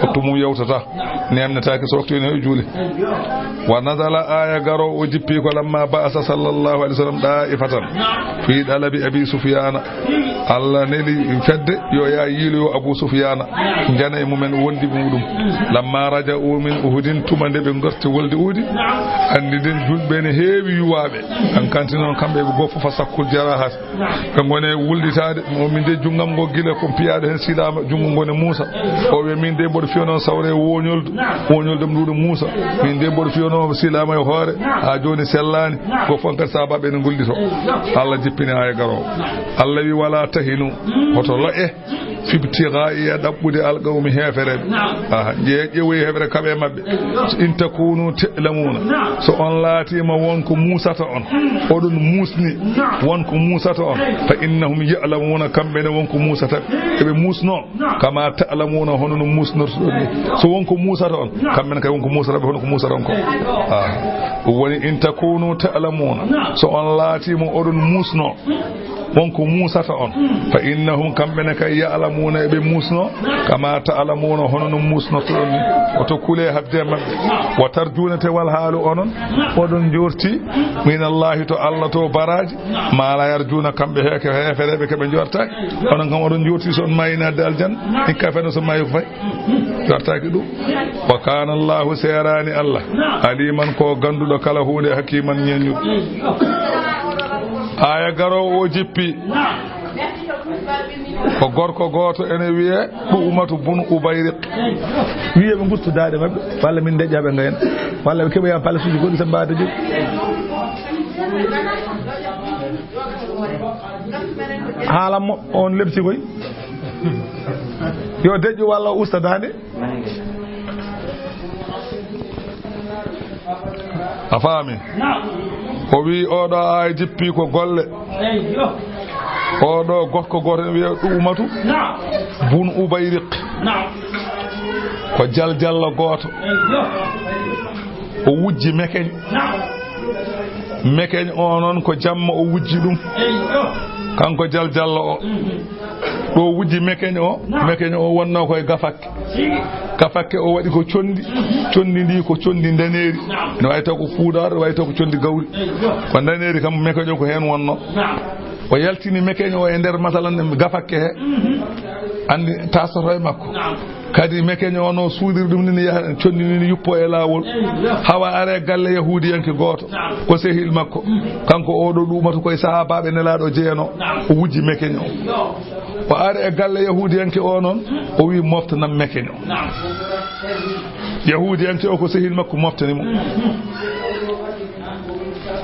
waktu mum yewtata nemnetake so waktu ene juuli wa nazala aya garo o jippi ko lamma ba'asa sallallahu alaihi wasallam da'ifatan fi dalabi abi sufyana Allah neli fedde yo ya yiilo yo abu sufyana jana e mumen wondi mudum lamma raja'u min uhudin tumande be gorti wolde udi andi den julbe ne heewi yuwabe an kanti non kambe be gofo fa sakkul jarahat be ngone wulditade mo min de jungam go gile ko piyaade hen silama jungo ngone Musa o we min de bodo fiono sawre woñolde mdudo Musa min de bodo fiono silama e hoore ha joni sellani ko fonka sababe ne guldito Allah jippini ay garo Allah wi wala tahinu hoto lo fibtigai ya dabbude alqawmi hefere jeewi hefere kabe mabbe in takunu ta'lamuna so on laatima wonko musata on odon musni wonko musata on fa innahum ya'lamuna kambe wonko musata be musno kama ta'lamuna hono musnorto so wonko musata on kambe kay wonko musata be hono ko musata on ko woni in takunu ta'lamuna so on laatima odon musno wonko musata on fa innahum kambe kay ya'lamuna be musno kama ta'lamuna hono musno to ni oto kule habde mabbe wa tarjuna te wal halu onon odon jorti min Allah to Allah to baraji ma la yarjuna kambe heke heferebe ke be jorta onon kam odon jorti son mayina dal jan ikka feno so mayu fay jorta ki dum wa kana Allah sayrani Allah aliman ko gandudo kala hunde hakiman nyenyu aya garo o jippi ko gorko goto ene wiye umatu bun ubayriq wiye be guttudaade mabbe walla min dejabe ngayen walla be kebe ya palasuji godi sa baade ji halam on lebti koy yo deju walla ustadade afami o wi odo ay jippi ko golle odo gorko goto wiye umatu bun ubayriq ko jaljalla goto o wujji mekeny onon ko jamma o wujji dum kanko jaljalla o do wujji mekeny o wonno koy gafakke o wadi ko condi ndi ko condi daneri no way to ko fuudar way to ko condi gawri ko daneri kam mekeny ko hen wonno o yaltini mekeny o e der masalan gafakke he andi tasoto e makko kadi mekeny o no suudir dum ni yaha condi ni yuppo e lawol hawa are galle yahudiyanke goto ko sehil makko kanko o do dumata koy sahababe nelado jeeno o wujji mekeny o are e galle yahudiyanke o non o wi moftanam mekeny o yahudiyanke o ko sehil makko moftani mo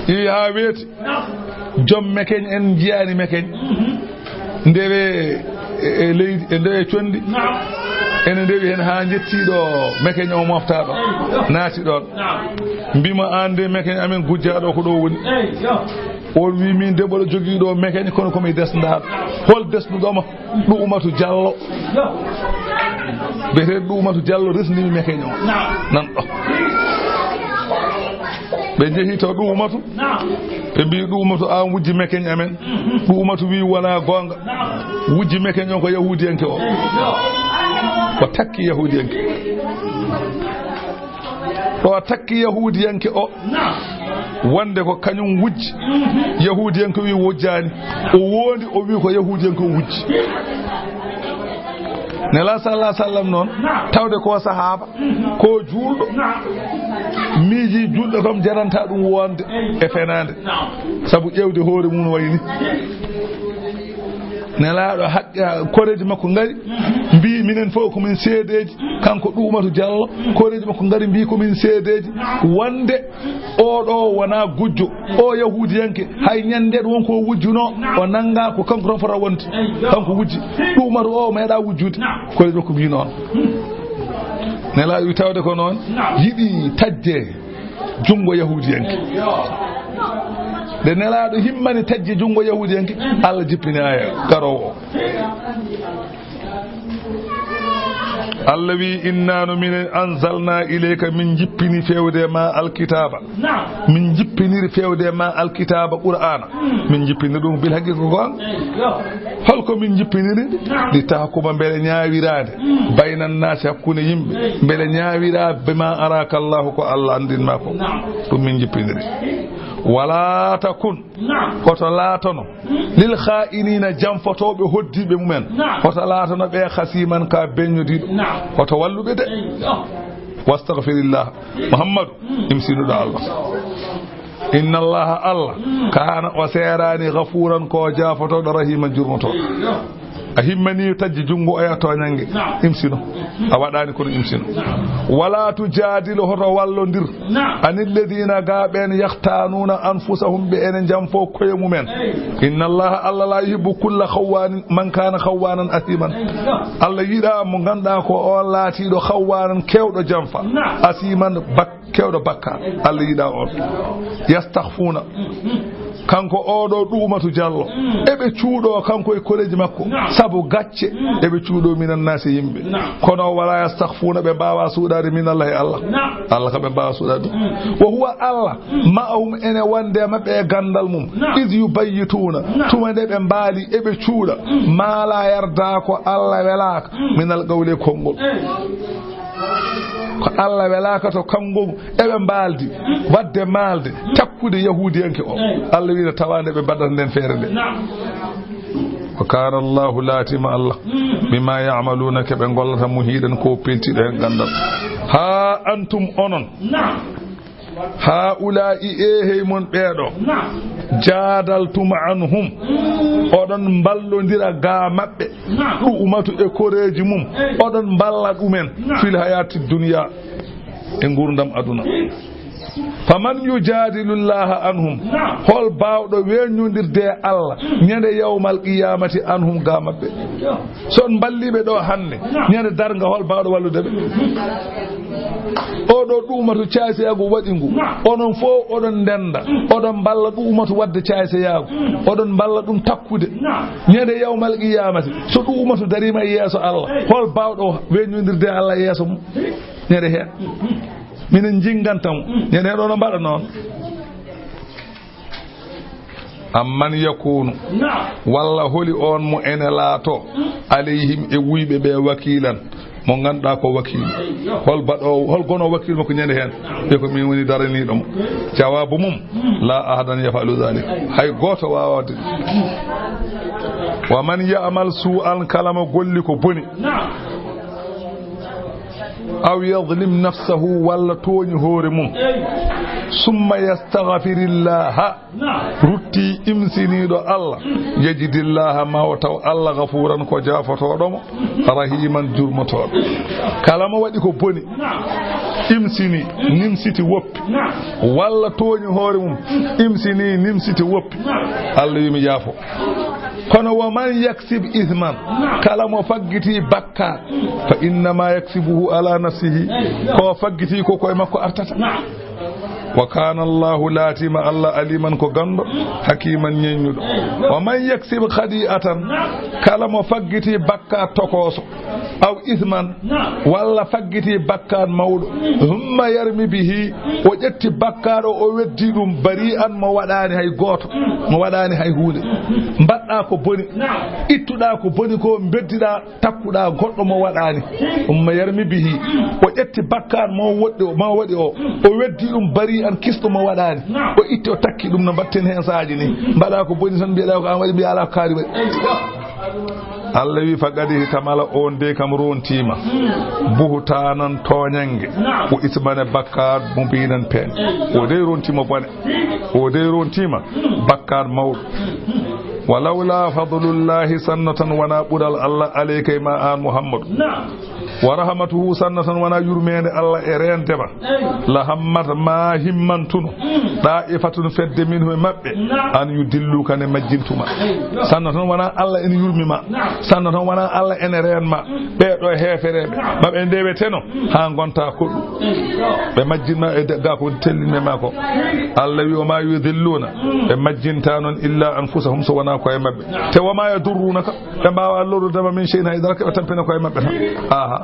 ha weti jom mekeny en jiyani mekeny ndewe e leydi e ndewe condi ene ndewi hen ha jettido mekeny o moftado naati don bima ande mekeny amen gujjado ko do woni o wi min debbo jogiido mekeny kono komi desndaado hol desnudoma duumatu jallo bete duumatu jallo resni mekeny o nan do be jehi to duumatu be bi duumatu an wujji mekeny amen duumatu wi wala gonga wujji mekeny o ko yahudiyanke o ko takki yahudiyanke o takki yahudiyanke o wonde ko kanyum wujji yahudiyanke wi wujjani o wondi o wi ko yahudiyanke wujji nela sallallahu alaihi wasallam non tawde ko sahaba ko juldo miji juldo kam jaranta dum wonde e fenande sabu ƴewde hoore mun wayni nelaado hakka koreji makko ngari mbi minen fof ko min seedeji kanko duumatu jallo koreji makko ngari mbi ko min seedeji wonde o do wana gujjo o yahudiyanke hay nyande won ko wujjuno o nanga ko kanko ron fota wonti kanko wujji duumatu o meeda wujjude koreji makko mbi non nelaado wi tawde ko non yidi tajje jungo yahudiyanke de nelaado himmani tajji jungo yahudiyanke Allah jippini aya garowo Allah wi innanu min anzalna ilayka min jippini fewde ma alkitaba min jippiniri fewde ma alkitaba qur'ana min jippini dum bil haqiqa gon holko min jippiniri li tahkuma mbele ñaawiraade baynan naasi hakkunde yimɓe mbele ñaawira bima araka allahu ko Allah andinma ko ɗum min jippiniri wala takun hoto laatono lil kha'inina jamfotoɓe hoddiɓe mumen hoto laatono ɓe khasiman ka beññodiɗo hoto walluɓe de wastaghfirillah muhammadu imsinuɗo Allah inna allaha Allah kana o serani ghafuran ko jafotoɗo rahiman jurmotoɗo a himmani tajji jungo o yato nyange imsino a waɗani kono imsino wala tujadilu hoto wallodir anil ladina gaɓen yahtanuna anfusahum bi enen jam fo koye mumen inna allaha Allah la yuhibbu kulla khawwanin man kana khawwanan athiman Allah yiɗa mo ganda ko o laatiɗo khawwanan kewɗo jamfa asiman kewɗo bakka Allah yiɗa on yastakhfuna kanko oɗo ɗumatu Diallo eɓe cuuɗo kanko e koleji makko sabu gacce eɓe cuuɗo minan nasi yimɓe kono wala yastakhfuna ɓe mbawa suuɗade min Allah e Allah Allah kam ɓe mbawa suuɗade wa huwa Allah ma'ahum ene wonde mabɓe e gandal mum iz yubayyituna tuma nde ɓe mbaali eɓe cuuɗa ma la yarda ko Allah welaka minal qawli konngol ko Allah welaka to kango eɓe mbaldi wadde malde takkude yahudiyanke o Allah wiina tawande ɓe mbaɗata nden feere nde wa kana Allahu latima Allah bima ya'maluna ke ɓe gollata muhiɗen ko peltiɗo hen gandal ha antum onon ha ula'i ehey mon ɓeeɗo jadaltum anhum oɗon ballodira ga maɓɓe ɗumatu e koreji mum oɗon balla ɗumen fil hayati dunya e gurdam aduna faman yujadilu llaha anhum hol bawɗo weññodirde Allah ñande yawmal qiyamati anhum ga maɓɓe son balliɓe ɗo hande ñande darga hol bawɗo walludeɓe oɗo ɗumatu cayseyagu waɗi ngu onon fof oɗon ndenda oɗon balla ɗumatu wadde cayseyagu oɗon balla ɗum takkude ñande yawmal qiyamati so ɗumatu darima e yeeso Allah hol bawɗo weññodirde Allah e yeeso mum ñande hen minen jingantam ñande ɗo no mbaɗa noon amman yakunu walla holi on mo ene laato alayhim e wuyɓe ɓe wakilan mo ganduɗa ko wakil hol baɗo hol gono wakil makko ñande hen ɓe ko min woni daraniɗomo jawabu mum la ahadan yafalu dhalik hay goto wawade wa man ya'mal su'an kalama golli ko boni aw yadlim nafsahu walla tooñi hoore mum summa yastaghfirillaha rutti imsiniɗo Allah yajidillaha mawo taw Allah gafuran ko jafotoɗomo rahiman jurmotoɗo kala mo waɗi ko boni imsini nimsiti woppi walla tooñi hoore mum imsini nimsiti woppi Allah yimi yaafo kono wa man yaksib ithman kala mo faggiti bakka fa innama yaksibuhu ala nafsihi ko faggiti ko koye makko artata wa kana Allahu latima Allah aliman ko gando hakiman ñeññuɗo wa man yaksib khadi'atan kala mo faggiti bakka tokoso aw ithman walla faggiti bakkan mawɗo humma yarmi bihi o ƴetti bakkaɗo o weddi ɗum bari an mo waɗani hay goto mo waɗani hay hunde mbaɗɗa ko boni ittuɗa ko boni ko beddiɗa takkuɗa goɗɗo mo waɗani humma yarmi bihi o ƴetti bakkan mo waɗi o weddi ɗum bari an kisto mo waɗani o itti o takki ɗum no mbatten hen saaji ni mbaɗa ko boni tan mbiyeɗa ko an waɗi mbiya ala ko kaari waɗi Allah wi fagadi tamala on de kam rontima buhutanan toñange o ismane bakkar mo binan pen o de rontima bone o de rontima bakkar mawɗo walawla fadlullahi sannatan wana ɓural Allah alayka ma an Muhammad wa rahmatuhu sannatan wana yurmeende Allah e rendema la hammata ma himmantuno da'ifatun fedde minhu mabbe an yudilluka ne majjintuma sannatan wana Allah en yurmima sannatan wana Allah en renma be do heferebe mabbe ndewe teno ha gonta koddu be majjinma e ga ko tellinema ko Allah wi ma yudilluna be majjinta non illa anfusahum so wana koye mabɓe te wama yadurrunaka ɓe mbawa lorudema min shay'in haydara koɓe tampina koye mabɓe tan aha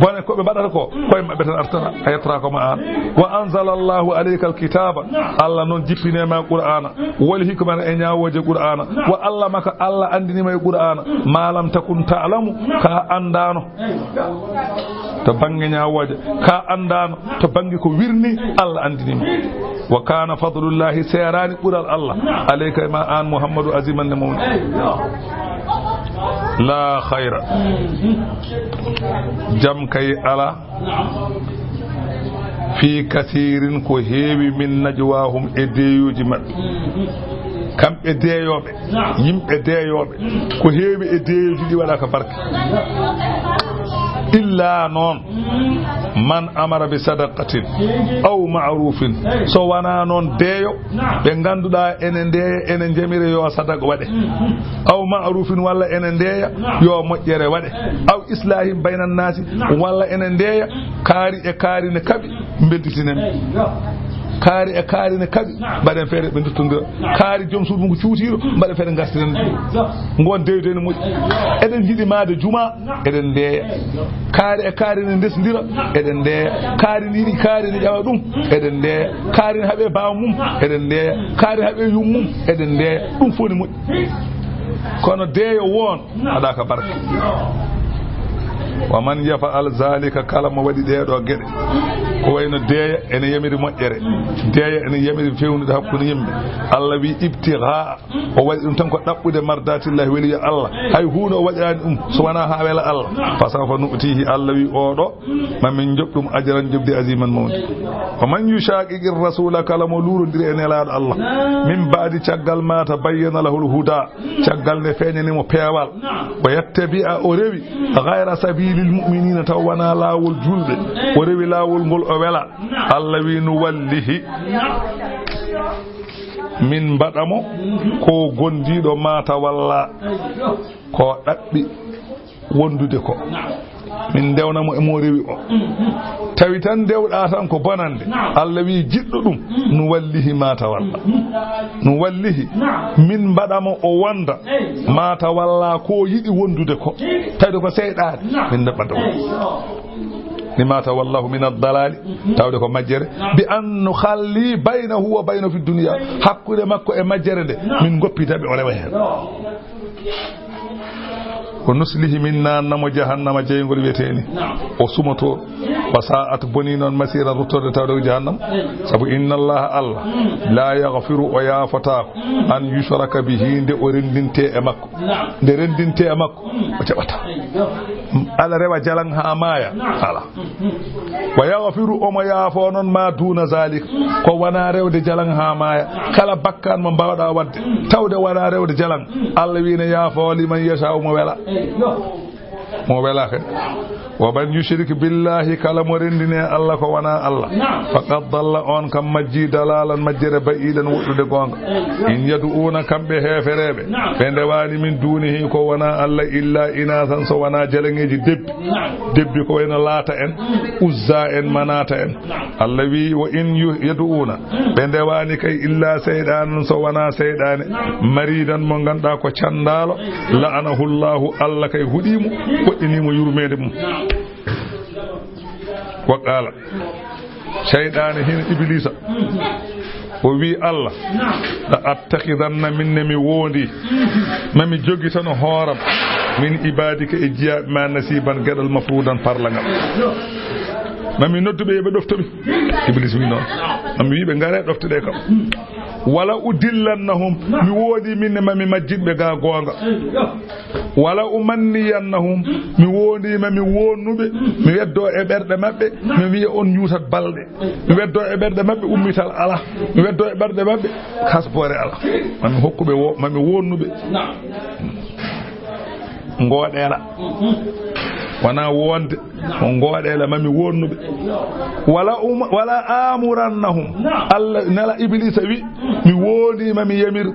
bone koɓe mbaɗata ko koye mabɓe tan artata a yettata koma an wa anzala allahu alayka alkitaba Allah noon jippinema qur'ana wal hikmata e ñawoje qur'ana wa Allah maka Allah andinima e qur'ana malam takun ta'lamu ka andano to bange ñawoje ka andano to bange ko wirni Allah andinima wa kana fadlullahi serani ɓural Allah alayka ma an muhammadu aziman ne mawni la khayra jam kay ala fi kathirin ko heewi min najwahum e deeyuji maɓɓe kamɓe deeyoɓe yimɓe deeyoɓe ko heewi e deeyuji ɗi waɗa ka barke illa noon man amara bi sadaqatin aw ma'rufin so wana noon deeyo ɓe ganduɗa ene ndeeya ene jamire yo sadaqa waɗe aw ma'rufin walla ene ndeeya yo moƴƴere waɗe aw islahim baynan nasi walla ene ndeeya kaari e kaari ne kaɓi bedditinen kaari e kaari ne kaɓi mbaɗen feere ɓe duttodira kaari joom suudu ngu cuutiɗo mbaɗen feere gastiren ngon deyde ne moƴƴi eɗen jiɗi maade juma eɗen ndeeya kaari e kaari ne ndesdira eɗen ndeeya kaari ne yiɗi kaari ne ƴawa ɗum eɗen ndeeya kaari ne haaɓe baw mum eɗen ndeeya kaari ne haaɓe yum mum eɗen ndeeya ɗum fof ne moƴƴi kono deeyo won aɗa ka barke wa man yafa'al zalika kala mo waɗi ɗeɗo geɗe ko wayno deeya ene yamiri moƴƴere deeya ene yamiri fewnude hakkude yimɓe Allah wi ibtigha o waɗi ɗum tan ko ɗaɓɓude mardatillahi weliya Allah hay hunde o waɗirani ɗum so wona ha wela Allah fa sawfa nu'tihi Allah wi oɗo mamin joɓ ɗum ajran jobdi aziman mawdi wa man yushaqiqi rasula kala mo lurodiri e nelaɗo Allah min baadi caggal mata bayyana lahul huda caggal nde feeñanimo peewal o yattabi'a o rewi ghayra sabilil mu'minina taw wana lawol julɓe o rewi lawol ngol o wela Allah wi nu wallihi min mbaɗamo ko gondiɗo mata walla ko ɗaɓɓi wondude ko min ndewnamo e mo rewi o tawi tan ndewɗa tan ko bonande Allah wi jiɗɗo ɗum nu wallihi mata walla nu wallihi min mbaɗamo o wonda mata walla ko yiɗi wondude ko tawde ko seyɗade min neɓɓata لما والله من الضلال تاودي كو ماجره بان نخلي بينه وبينه في الدنيا حقه مكو e majjere de min goppitabe o rewa hen ko nuslihi minna namo jahannama jeygol weteni o sumoto wasa'at boni non masira rutorde tawdo jahannam sabu inna allaha allah la yaghfiru wa yafata an yushraka bihi nde o rendinte e makko nde rendinte e makko o jabata ala rewa jalan ha maya ala wa yaghfiru o mo yafo non ma duna zalik ko wana rewde jalan ha maya kala bakkan mo bawda wadde tawde wana rewde jalan allah wi ne yafo liman yasha mo wela mo wela ke wa ban yushrik billahi kala mo rendine Allah ko wana Allah faqad dalla on kam majji dalalan majjere ba'idan wuddude gonga in yad'una kambe heferebe be ndewani min dunihi ko wana Allah illa inasan so wana jalangeji debbi ko ena lata en uzza en manata en Allah wi wa in yad'una be ndewani kay illa saydan so wana saydane maridan mo ganda ko candalo la'anahu Allah Allah kay hudimo waɗinimo yurmeede mum wa qala shaytan hin iblisa o wi Allah la attakhidanna minni mi wondi mami jogi tan hooram min ibadika e jiya ma nasiban gadal mafrudan parlangal mami noddube be doftobe iblis wi non mami wi be ngare doftude kam wala udillannahum mi woodi minne mami majjidbe ga gonga wala umanniyannahum mi woodi mami wonnube mi weddo e berde mabbe mi wi'a on nyutat balde mi weddo e berde mabbe ummital ala mi weddo e berde mabbe kasbore ala mami hokkube mami wonnube ngoodela wana wonde on ngoodela mami wonnube wala amurannahum Allah nala iblisa wi mi woodi mami yamir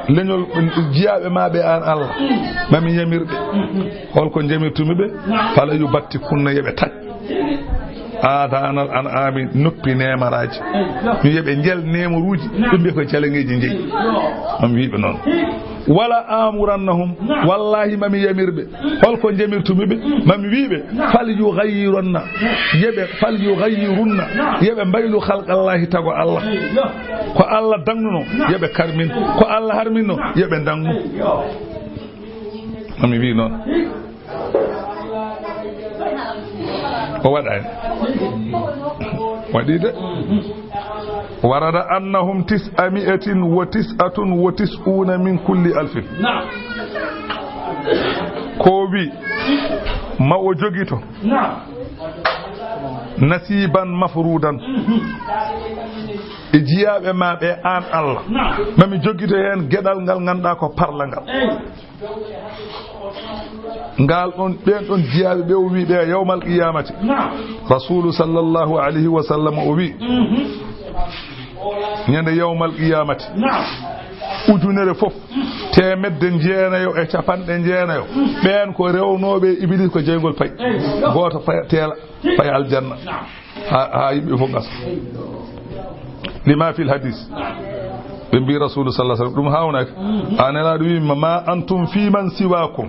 leñol jiyaabe maabe an Allah mami yamirbe holko jamirtumi be fala yu batti kunna yebe taj adanal an ami noppi nemaraji mi yebe jel nemoruji be ko jalangeji jeyi am wiibe non wala amurannahum wallahi mami yamirɓe holko jamirtumiɓe mami wiɓe falyughayyirunna yeɓe mbaylu halqallahi tago Allah ko Allah dangnuno yeɓe karmin ko Allah harminno yeɓe dangnu mami wi noon o waɗani waɗi de ورد أنهم 999 من كل 1000 كوبي ما وجوجيتو نصيبا مفروضا إجياب ما بأن الله ما مجوجيتو ين جدال نgal nganda ko parlangal ngal ɗon ɓen ɗon jiyaaɓe ɓe o wi ɓe yawmal qiyamati rasulu sallallahu alayhi wa sallam o wi ñande yawmal qiyamati ujunere fof temedde jeenayo e capanɗe jeenayo ɓen ko rewnoɓe iblis ko jeygol pay goto teela fay aljanna ha yimɓe fof gasa lima fil hadis ɓe mbi rasulu sallah sallam ɗum hawnaki anelaɗo wima ma antum fiman siwakum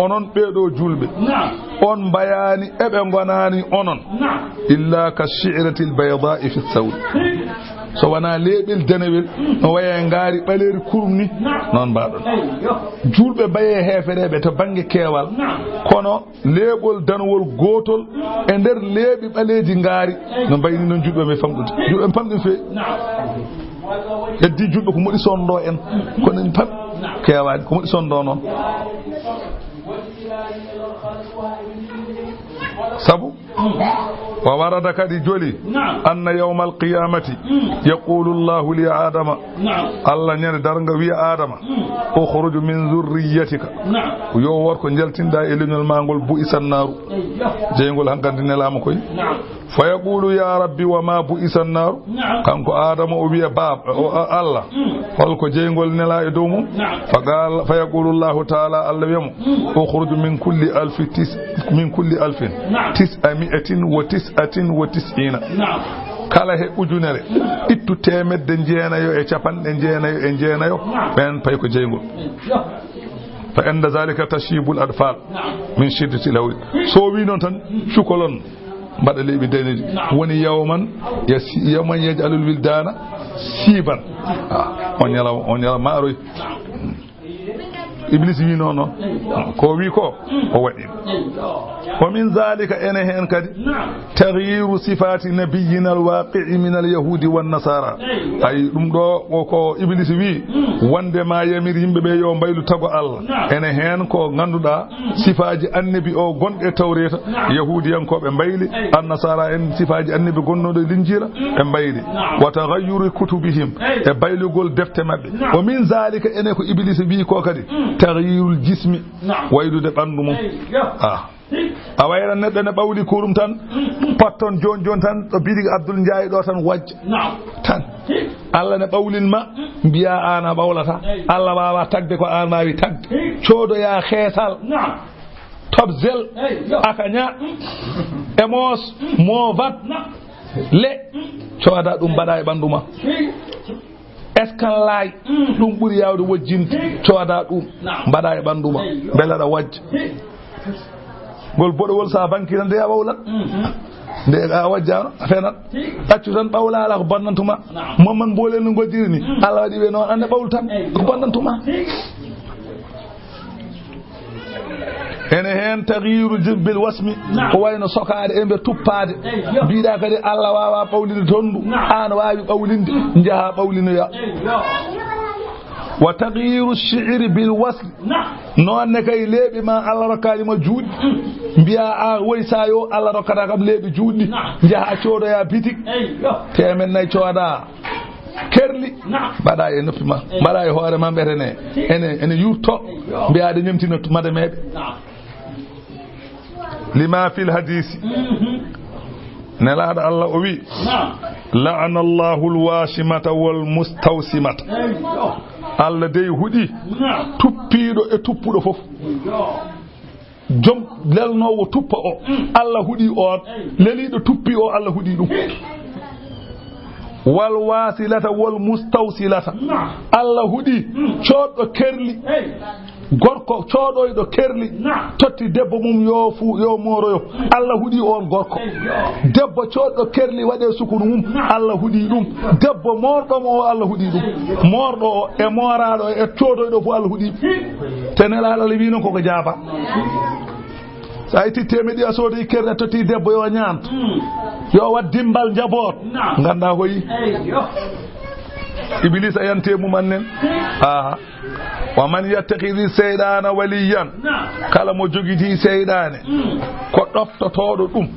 onon ɓeɗo julɓe on mbayani eɓe gonani onon illa ka shi'rati lbaydai fi thawd so wona leeɓel danewel no waye ngaari ɓaleri kurum ni noon mbaɗon julɓe mbaye hefereɓe to banggue keewal kono leeɓol danowol gotol e nder leeɓi ɓaleji ngaari no mbayni noon julɓe me famɗude julɓe pamɗin feewi heddi julɓe ko moɗi sonndo en kono en pam keewani ko moɗi sonndo noon sabu wa warada kadi joli anna yawma alqiyamati yaqulu llahu li adama allah ñande darga wiya adama ukhruj min zurriyatika yo worko jaltinɗa e leñol ma ngol bu'isa naaru jeygol hankkadi nelama koye fa yaqulu ya rabbi wa ma bu'isa naaru kanko adama o wiya allah holko jeygol nela e dow mum fa yaqulu llahu taala allah wiyamo ukhruj min kulli alfin 999 kala he ujunere ittu temedde jeenayo e capanɗe jeenayo ɓen pay ko jeygol fa enda zalika tashibul adfal min shiddati lawri so wi noon tan cukolon mbaɗa leeɓi daneji woni yawman yaj'alul wildana siban on ñala maaroy iblis wi noon noon ko wi ko o waɗi wa min zalika ene hen kadi taghyiru sifati nabiyina alwaqi'i min alyahudi wan nasara ay ɗum ɗo ko iblis wi wonde ma yamir yimɓe ɓe yo mbaylu tago Allah ene hen ko ganduɗa sifaji annabi o gonɗe tawreta yahudiyankoɓe mbayli an nasara en sifaji annabi gonnoɗo linjira ɓe mbayli wa taghayyuru kutubihim e baylugol defte mabɓe wa min zalika ene ko iblis wi ko kadi taghyirul jismi waylude ɓandu mum a wayra neɗɗo ne ɓawli kurum tan patton joni tan ɗo biɗi Abdoul Ndiaye ɗo tan wajja tan Allah ne ɓawlinma mbiya an a ɓawlata Allah wawa tagde ko an wawi tagde codoya heesal tobzel akaña emos movat le coda ɗum mbaɗa e ɓandu ma escanlay ɗum ɓuuri yawde wojjinde coda ɗum mbaɗa e ɓandu ma beele aɗa wajja gol boɗowol sa banki tan nde a wawlat nde a wajjano a fenat ɗaccu tan ɓawlala ko bonnantuma momman mbolen no goddiri ni Allah waɗi ɓe noon ande ɓawlu tan ko bonnantuma ene hen tagyiru bil wasmi ko wayno sokade e mbe tuppade mbiɗa kadi Allah wawa ɓawlinde tondu an wawi ɓawlinde jaaha ɓawlinoya wa tagyiru shi'ri bil wasl nonne kay leeɓi ma Allah rokkalima juuɗe mbiya a woy sa yo Allah rokkata kam leeɓi juuɗɗi jaaha codoya bitik temen nayyi cooda kerli mbaɗa e noppi ma mbaɗa e hoore ma mbetene ene yurto mbiyaɗe ñemtino madameɓe lima fil hadisi nelaɗo Allah o wi la'ana Allahu alwasimata wal mustawsimata Allah dey huɗi tuppiɗo e tuppuɗo fof jom lelnowo tuppa o Allah huɗi on leliɗo tuppi o Allah huɗi ɗum wal wasilata wal mustawsilata Allah huɗi coɗɗo kerli gorko coɗoyɗo kerli totti debbo mum yo moroyo Allah huɗi on gorko debbo coɗɗo kerli waɗe sukunu mum Allah huɗi ɗum debbo morɗomo o Allah huɗi ɗum morɗo o e moraɗo e coɗoyɗo fof Allah huɗi tenelaɗo le wi noon koko jaaba sa itti temeɗi a soodi kerli a totti debbo yo ñaamta yo wat dimbal njaboot ganda koyi Iblis a yante mum annen wa man yattakhidhi seydana waliyan kala mo jogiti seydane ko ɗoftotoɗo ɗum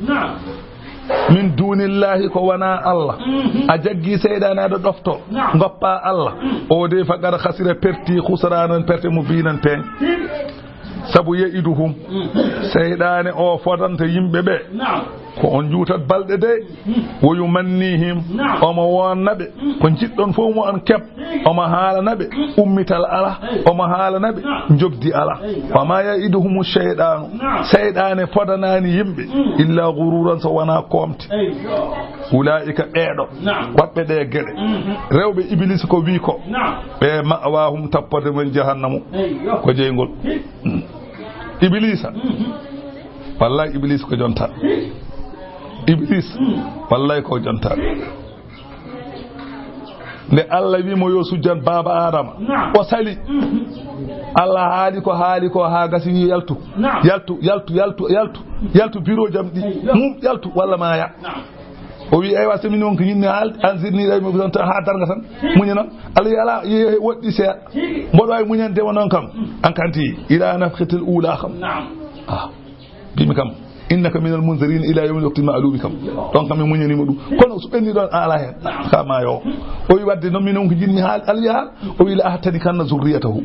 min dunillahi ko wana Allah a jaggi seydane aɗa ɗofto goppa Allah o de faqad khasira perti khusranan perte mo binan peñ sabu ya'iduhum seydane o fodanta yimɓe ɓe ko on juutat balɗe de wo yumannihim omo wonnaɓe ko jiɗɗon fof mo on keɓ omo haalanaɓe ummital ala omo haalanaɓe jogdi ala wama ya'iduhumu cheyɗanu seyɗane fodanani yimɓe illa gururan so wona komte ulaika ɓeeɗo waɗɓe ɗe gueɗe rewɓe iblis ko wi ko ɓe ma'wahum tappode men jahannamu ko jeygol iblisa wallahi iblis ko jonta Iblis wallahi ko jonta nde Allah wimo yo sujjan baba Adama o sali Allah haali ko ha gasi yaltu biro jam ɗi mum yaltu walla maya o wi aywa so min on ko yinni ansirni ɗay mo tan ha darga tan muñana Allah yala woɗɗi seeɗa mboɗo wawi muñande wonon kam an kanti ila nafkhatil ula kam bimi kam innaka minal munzirin ila yawmil waqtil ma'lum kam donc kam muñani mo ɗum kono so ɓenni ɗon ala hen kama yo o wi wadde noon min on ko jinni haal alyaha o wi la ahtani kanna zurriyatahu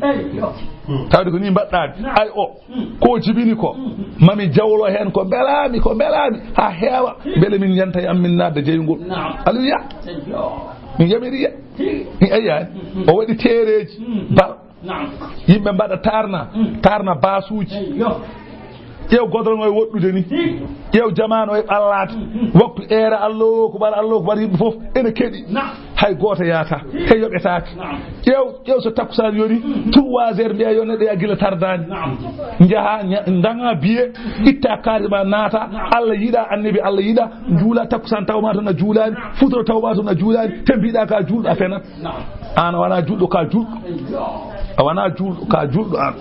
tawde ko ni mbaɗɗaɓe ay o ko jibini ko mami jawlo hen ko belami ha heewa beele min yanta e ammin nadde jeygol alwiya min yamiriya mi ayani o waɗi tereji ba yimɓe mbaɗa tarna basuji ƴeew godron o e woɗɗude ni ƴeew jamanu o e ɓallade waktu ere allahu akbar yimɓe foof ene keeɗi hay goto yaata he yoɓetake ƴeew so takkusan yoni 3 heures mbiya yo neɗɗo ya guila tardani jaaha daga biye itta kaari ma naata Allah yiiɗa annabi Allah yiiɗa juula takkusan tawma toon a juulani futuro tawma toon a juulani te mbiɗa ka julɗo a fenat an a wona julɗo ka julɗo a wona julɗo ka julɗo an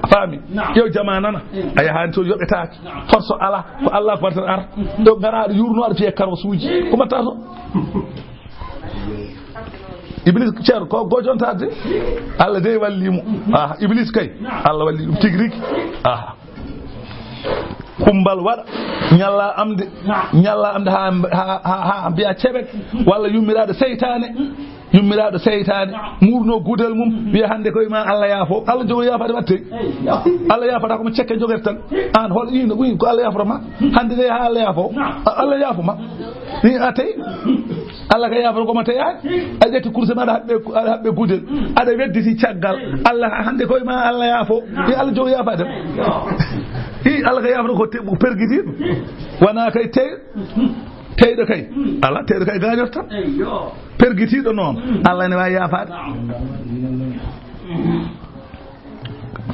a faami ƴeew jama nana a yahani to yoɓetake force ala ko Allah wartan ar ɗo garaɗo yurnoɗo fiye karwasuji ko mbatta to Iblis ceerno ko gojontade Allah de wallimo Iblis kay Allah walli ɗum tigui rigui kumbal waɗa ñalla amde ha mbiya ceɓek walla yummiraɗo seytane murno gudel mum wiya hande koye ma Allah yaafo Allah jogo yaafade watte Allah yaafata komo cekke jogete tan an hol ino ɓuyi ko Allah yaafotama hande de ha Allah yaafo Allah yaafoma ni a tawi Allah ka yaafata koma teyani a ƴetti course maɗa haɓɓe gudel aɗa wedditi caggal Allah hande koye ma Allah yaafo i Allah jogo yaafadem i Allah ka yaafata ko perguitiɗo wona kay teyɗo kay ala teyɗo kay gañorta perguitiɗo noon Allah ne wawi yaafade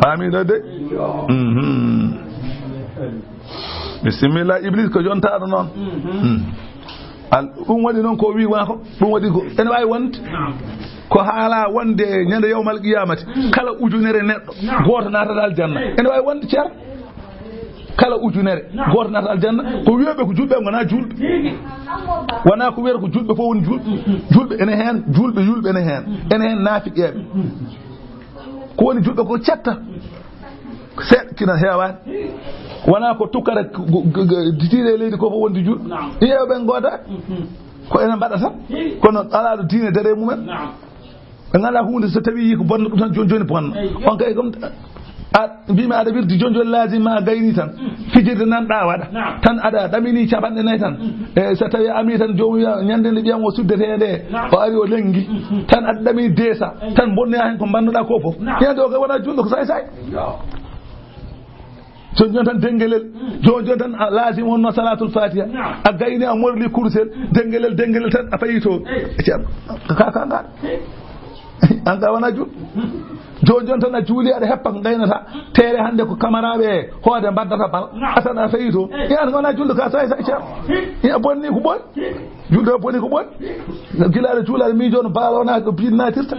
faamiɗo de bisimilla Iblis ko jontaɗo noon ɗum waɗi noon ko wi wako ɗum waɗi ko ene wawi wonde ko haala wonde ñande yawmal qiyamati kala ujunere neɗɗo goto natata aljanna ene wawi wonde ceer kala ujunere goto nata aljanna ko wiyoɓe ko julɓe gona julɓe wona ko wiyata ko julɓe fof woni julɓe ene hen julɓe yulɓe ene hen naafiqeɓe ko woni julɓe ko cetta seeɗa kina hewani wona ko tukkata tiiɗe leydi ko fof wondi julɓe yewɓe goda ko enen mbaɗata kono alaɗo diine dare mumen ɓe ganda hunde so tawi yi ko bonna ɗum tan joni bonna on kay comme mbimi aɗa wirdi joni lazima a gayni tan fijirde nanɗa waɗa tan aɗa ɗamini capanɗe nayyi tan e so tawi ami tan jomum ñande nde ɓiyam o suddete nde o ari o lenggi tan aɗa ɗamini deesa tan bonnoya hen ko bannoɗa ko foof ñande o kay wona julɗo ko say jon tan dengelel jon tan lazim wonno salatul fatiha a gayni a morli kursel dengelel tan a fayi to ceerno ka ngal an ga wana jul jon tan a juuli aɗa heppa ko gaynata teere hannde ko camaraɓe hoode mbaddata bal atan a fayi to an wana julde ka sa ceerno a bonni ko ɓoy julde bonni ko ɓoy gilaɗo juulaɗo miijo no baalona ko biid natirta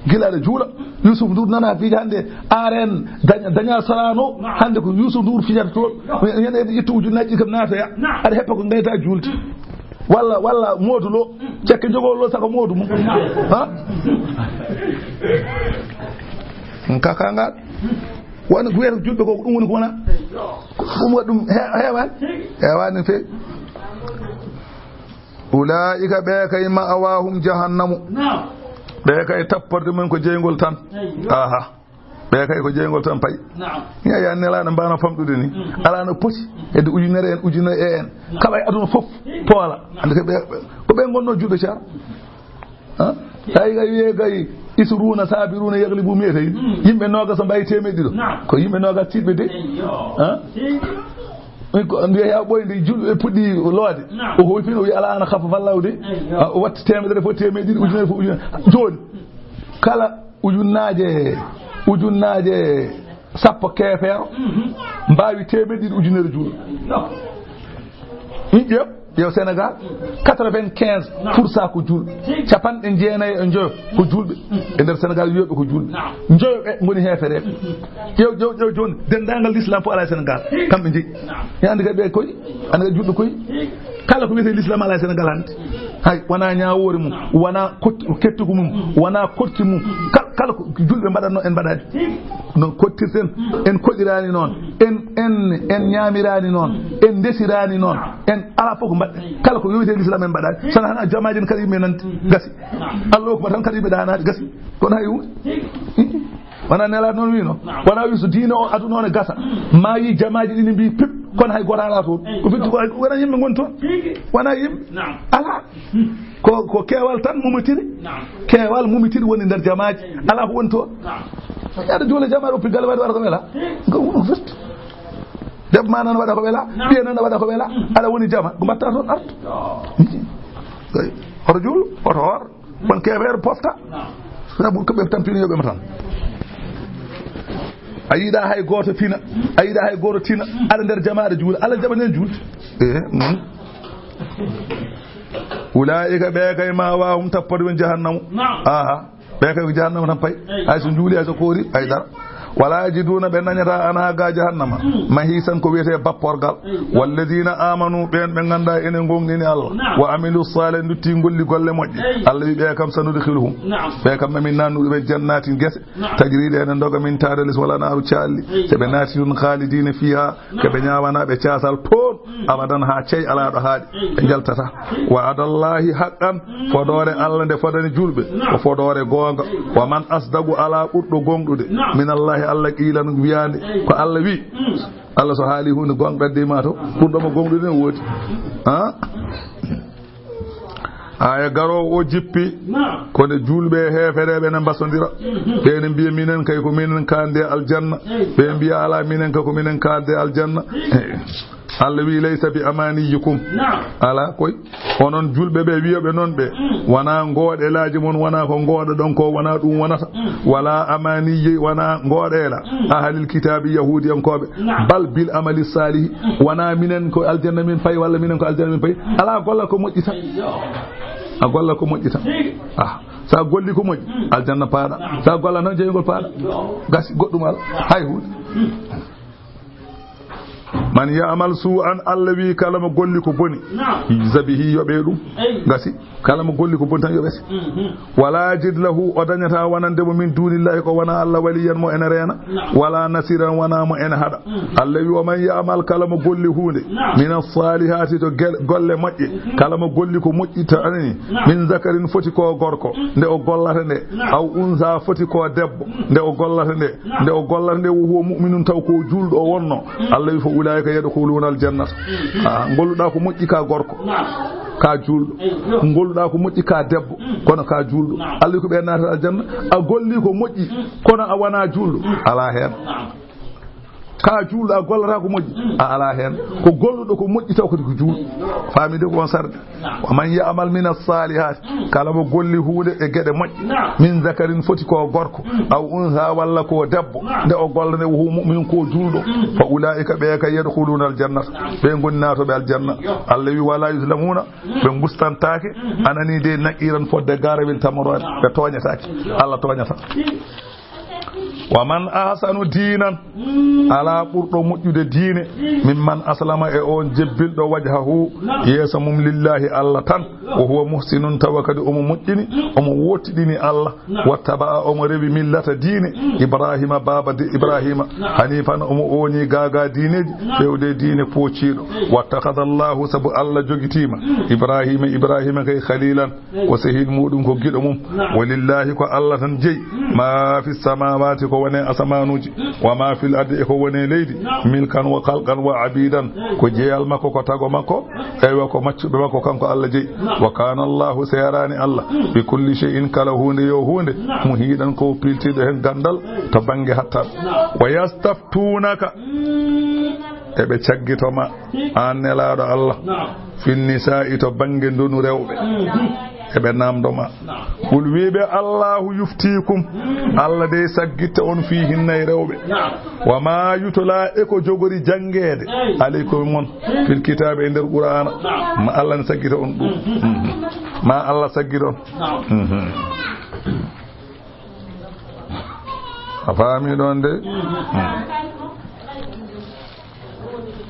gilaɗo juula Youssouf Ndour nana fiiji hannde aren dañal salano hannde ko Youssouf Ndour fijata toon ñande ƴettu ujunnaji kam naatoya aɗa heppa ko gayta julde walla Modou Lo cekke jogol lo sako Modou mum ha kaka ngal wona ko wiyata julɓe ko ɗum woni ko wona ɗum waɗi ɗum heewani feewi ulaika ɓe kay ma'awahum jahannamu ɓe kay tapporde men ko jeygol tan aha ɓe kay ko jeygol tan payi ya nelaɗo mbano famɗude ni ala no poti hedde ujunere en kala e aduna fof poola ande ko ɓe gonno juɗo car tawi kay wiye kay isruna sabiruna yaglibu miyete yimɓe nogas so mbayi temedɗi ɗo ko yimɓe nogas tiɗɓe de ko mbiya ɓoyde julɓe puɗɗi loode o hoyfino o wi ala ana hafa fallawde o watta temedere fof temedde ɗiɗi ujunere fof ujunere joni kala ujunnaje sappo keefeero mbawi temedde ɗiɗi ujunere juuɗo ƴeew Sénégal 95% ko julɓe capanɗe jeenayi e joyo ko julɓe e nder Sénégal wiyoɓe ko julɓe joyoɓe goni heefereɓe ƴew joni dendagal l'islam fof ala e Sénégal kamɓe jeeyi andi kadi ɓe koyi andi kadi julɓe koyi kala ko wiyete l'islam ala e Sénégal hande hay wona ñawore mum wona kettugo mum wona korti mum kala ko julɓe mbaɗatno en mbaɗani no kottirten en koɗirani noon en ñamirani noon en desirani noon en ala fof ko mbaɗɗen kala ko yowite l'islam en mbaɗani sana han jamaji kadi yimɓe nante gasi Allah okuma tan kadi yimɓe ɗanade gasi kono hay hunde wona nelaɗo noon wino wona wi so diine o aduna one gasa ma yi jamaji ɗini mbi pip kono hay goto ala toon ko fitti ko wona yimɓe goni toon wona yimɓe ala ko keewal tan mumitiri woni nder jamaji ala ko woni toon yaade juule jamaɗo oppi galle waɗa ko wela ko firti debbo ma noon waɗa ko wela ɓiye noon waɗa ko wela aɗa woni jama ko mbatta toon arta hoto juulo hoto hoor won keefeero pofta sabu ko ɓe tampini yoɓema tan a yiiɗa hay goto fina a yiiɗa hay goto tina aɗa nder jamaɗo juula ala jaɓanen julde ulaika ɓe kay ma wahum tappode men jahannamu aha ɓe kay ko jahannama tan payi hay so juuli hay so koori haydara wala yajiduna ɓe dañata ana ga jahannama mahisan ko wiyete bapporgal walladina amanu ɓen ɓe ganda enen gonɗini Allah wa amilu salih dutti golli golle moƴƴe Allah wi ɓe kam sanudkhiluhum ɓe kam mamin nannuɗo ɓe jannatin guese tajriɗe enen doga min tadelis wala naru calli seɓe naati ɗum khalidina fiha keɓe ñawana ɓe casal toon abadan ha ceey ala ɗo haaɗi ɓe jaltata wa adallahi haqqan fodore Allah nde fodani julɓe ko fodore gonga wa man asdagu ala ɓurɗo gonɗude min allahi Allah qiilan wiyande ko Allah wi Allah so haali hunde gonɗadde ma to ɓurɗomo gonɗude ne woodi aya garowo o jippi kode julɓe heefereɓe ne mbasodira ɓe ne mbiya minen kay ko minen kalde aljanna ɓe mbiya ala minen kay ko minen kalde aljanna Allah wi laysa bi amaniyikum ala koy onon julɓe ɓe wiyoɓe noon ɓe wona gooɗelaaji mon wona ko gooɗa ɗon ko wona ɗum wonata wala amaniyi wona gooɗeela ahalil kitabi yahudiyankoɓe bal bil amali salihi wona minen ko aljanna min payi walla minen ko aljanna min payi ala golla ko moƴƴi tan a golla ko moƴƴi tan sa golli ko moƴƴi aljanna paaɗa sa golla noon jeygol paaɗa gasi goɗɗum ala hay hunde man ya'mal su'an Allah wi kala mo golli ko boni zabihi yobe dum gasi kala mo golli ko boni tan yobesi wala jid lahu odanyata wanande mo min dunillahi ko wana Allah waliyan mo en reena wala nasiran wana mo en hada Allah wi o man ya'mal kala mo golli hunde min as-salihati to golle moƴƴe kala mo golli ko moƴƴita ani min zakarin foti ko gorko nde o gollata nde aw unsa foti ko debbo nde o gollata nde o gollata nde wo mu'minun taw ko juldo o wonno Allah wi fo ulaika yadkhuluna aljannata golluda ko moƴƴi ka gorko ka juldo golluda ko moƴƴi ka debbo kono ka juldo Allah ko be nata aljanna a golli ko moƴƴi kono a wana juldo ala hen ka juulɗa gollata ko moƴƴi a ala hen ko golluɗo ko moƴƴi taw kadi ko juulɗo famide ko on sarde wa man ya'mal min as-salihati kala mo golli huude e gueɗe moƴƴe min zakarin foti ko gorko aw unha walla ko debbo nde o golla nde wo mu'min ko juulɗo fa ulaika ɓe ka yadkhuluna al-jannata ɓe goni natoɓe aljanna Allah wi wala yuslamuna ɓe gustantake anani de naqiran fodde garawel tamorode ɓe toñatake Allah toñata wa man ahsanu diinan ala ɓurɗo moƴƴude diine min man aslama e on jebbilɗo wajhahu yeesa mum lillahi Allah tan o huwa muhsinun tawa kadi omo moƴƴini omo wottiɗini Allah wattaba omo rewi millata diine ibrahima baba de ibrahima hanifan omo oni gaga diineji fewde diine pociɗo wattakada Allahu sabu Allah jogitima ibrahima kay khalilan ko sehil muɗum ko giɗo mum walillahi ko Allah tan jeyi ma fi samawati ko wone asamanuji wa ma fil ardi ko wone leydi milkan wa khalqan wa abidan ko jeyal makko ko tago makko eywa ko maccuɓe makko kanko Allah jeyi wa kana Allahu serani Allah bi kulli shay'in kala hunde yo hunde muhidan ko piltiɗo hen gandal to bange hattan wa yastaftunaka eɓe caggitoma an nelaɗo Allah fin nisa'i to bange ndonu rewɓe eɓe namdoma qul wiɓe Allahu yuftikum Allah de saggitta on fi hinnayi rewɓe wa ma yutola e ko jogori jangede aleykum mon fil kitabe e nder qur'ana ma Allah ne saggita on ɗum ma Allah saggita on a faami ɗon de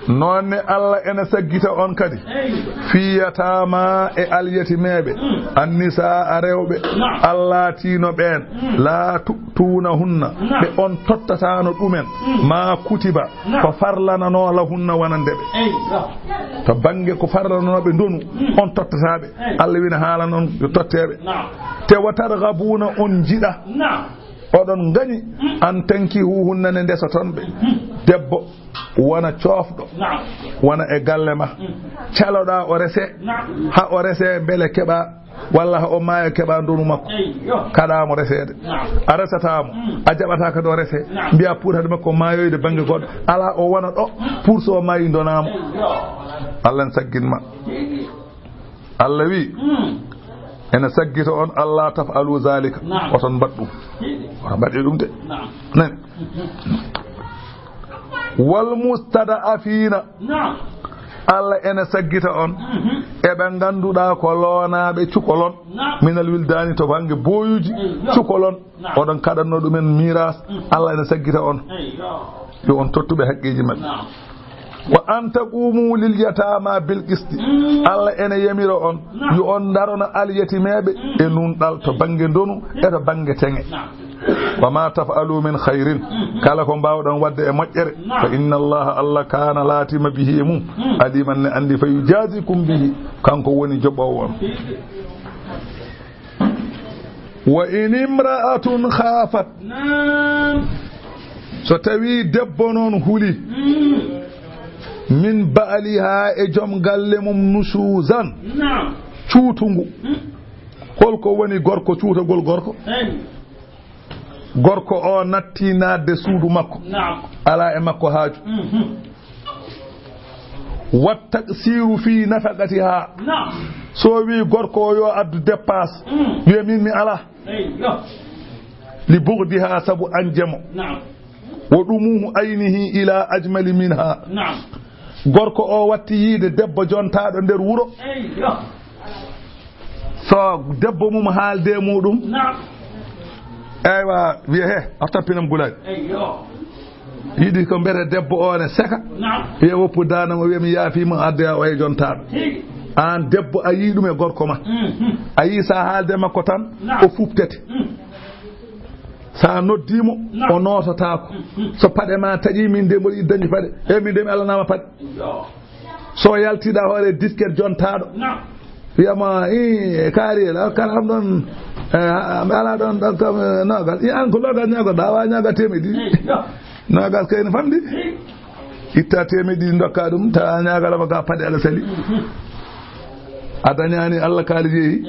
nonne Allah ene saggita on kadi fiyatama e alyatimeɓe annisa a rewɓe Allah tino ɓen la tuna hunna ɓe on tottatano ɗumen ma kutiba ko farlanano la hunna wonandeɓe to bange ko farlananoɓe ndonu on tottataɓe Allah wina haala noon yo totteɓe te watargabuna on jiɗa oɗon gañi an tanki huhunnane ndesa toon ɓe debbo wona coofɗo wona e galle ma caloɗa o rese ha o rese beele keɓa walla ha o maayo keɓa ndonu makko kaɗamo resede a resatamo a jaɓata kadi o rese mbiya pour hade makko maayoyde banggue goɗɗo ala o wona ɗo pour so o maayi donamo Allah en sagginma Allah wi ene saggita on Allah tafalu zalika oton mbaɗɗum oto mbaɗi ɗum de nani wal mustada'afina Allah ene saggita on eɓe ganduɗa ko loonaɓe cukolon minal wildani to bange boyuji cukolon oɗon kaɗanno ɗumen miras Allah ene saggita on yo on tottuɓe haqqiji mabɓe wa an taqumu lil yatama bil qisti Allah ene yamiro on yo on darona al yatimeɓe e nunɗal to bange ndonu e to bange tenge wa ma taf'alu min khairin kala ko mbawɗon wadde e moƴƴere fa inna allaha Allah kana latima bihi mum aliman ne andi fa yujazikum bihi kanko woni joɓowo on wa in imra'atun khafat so tawi debbo noon huli min ba'liha e joom galle mum nusuzan cuutungu holko woni gorko cuutagol gorko o natti nadde suudu makko ala e makko haaju watta siru fi nafaqatiha so wi gorko o yo addu dépasse wiya min mi ala li bughdiha sabu anjemo wo ɗumuhu aynihi ila ajmali minha gorko o watti yiide debbo jontaɗo nder wuro so debbo mum haalde muɗum eywa wiya he a tappinam gulaɗi yiɗi ko mbete debbo o ne seka wiya woppu danamo wiya mi yaafima adde o e jontaɗo an debbo a yi ɗum e gorko ma a yi sa haalde makko tan o fuftete sa noddimo o noototako so paɗe ma taƴi min de mboɗi dañi paɗe e min de mi allanama paɗe so yaltiɗa hoore disquete jontaɗo wiyama i kaari kala am ɗon ala ɗon ɗon kam nogas i an ko logas ñagoɗa awa ñaga temedɗi nogas kayne famɗi itta temedɗi dokka ɗum ta ñagalama ga paɗe ala sali a dañani Allah kaali jeeyi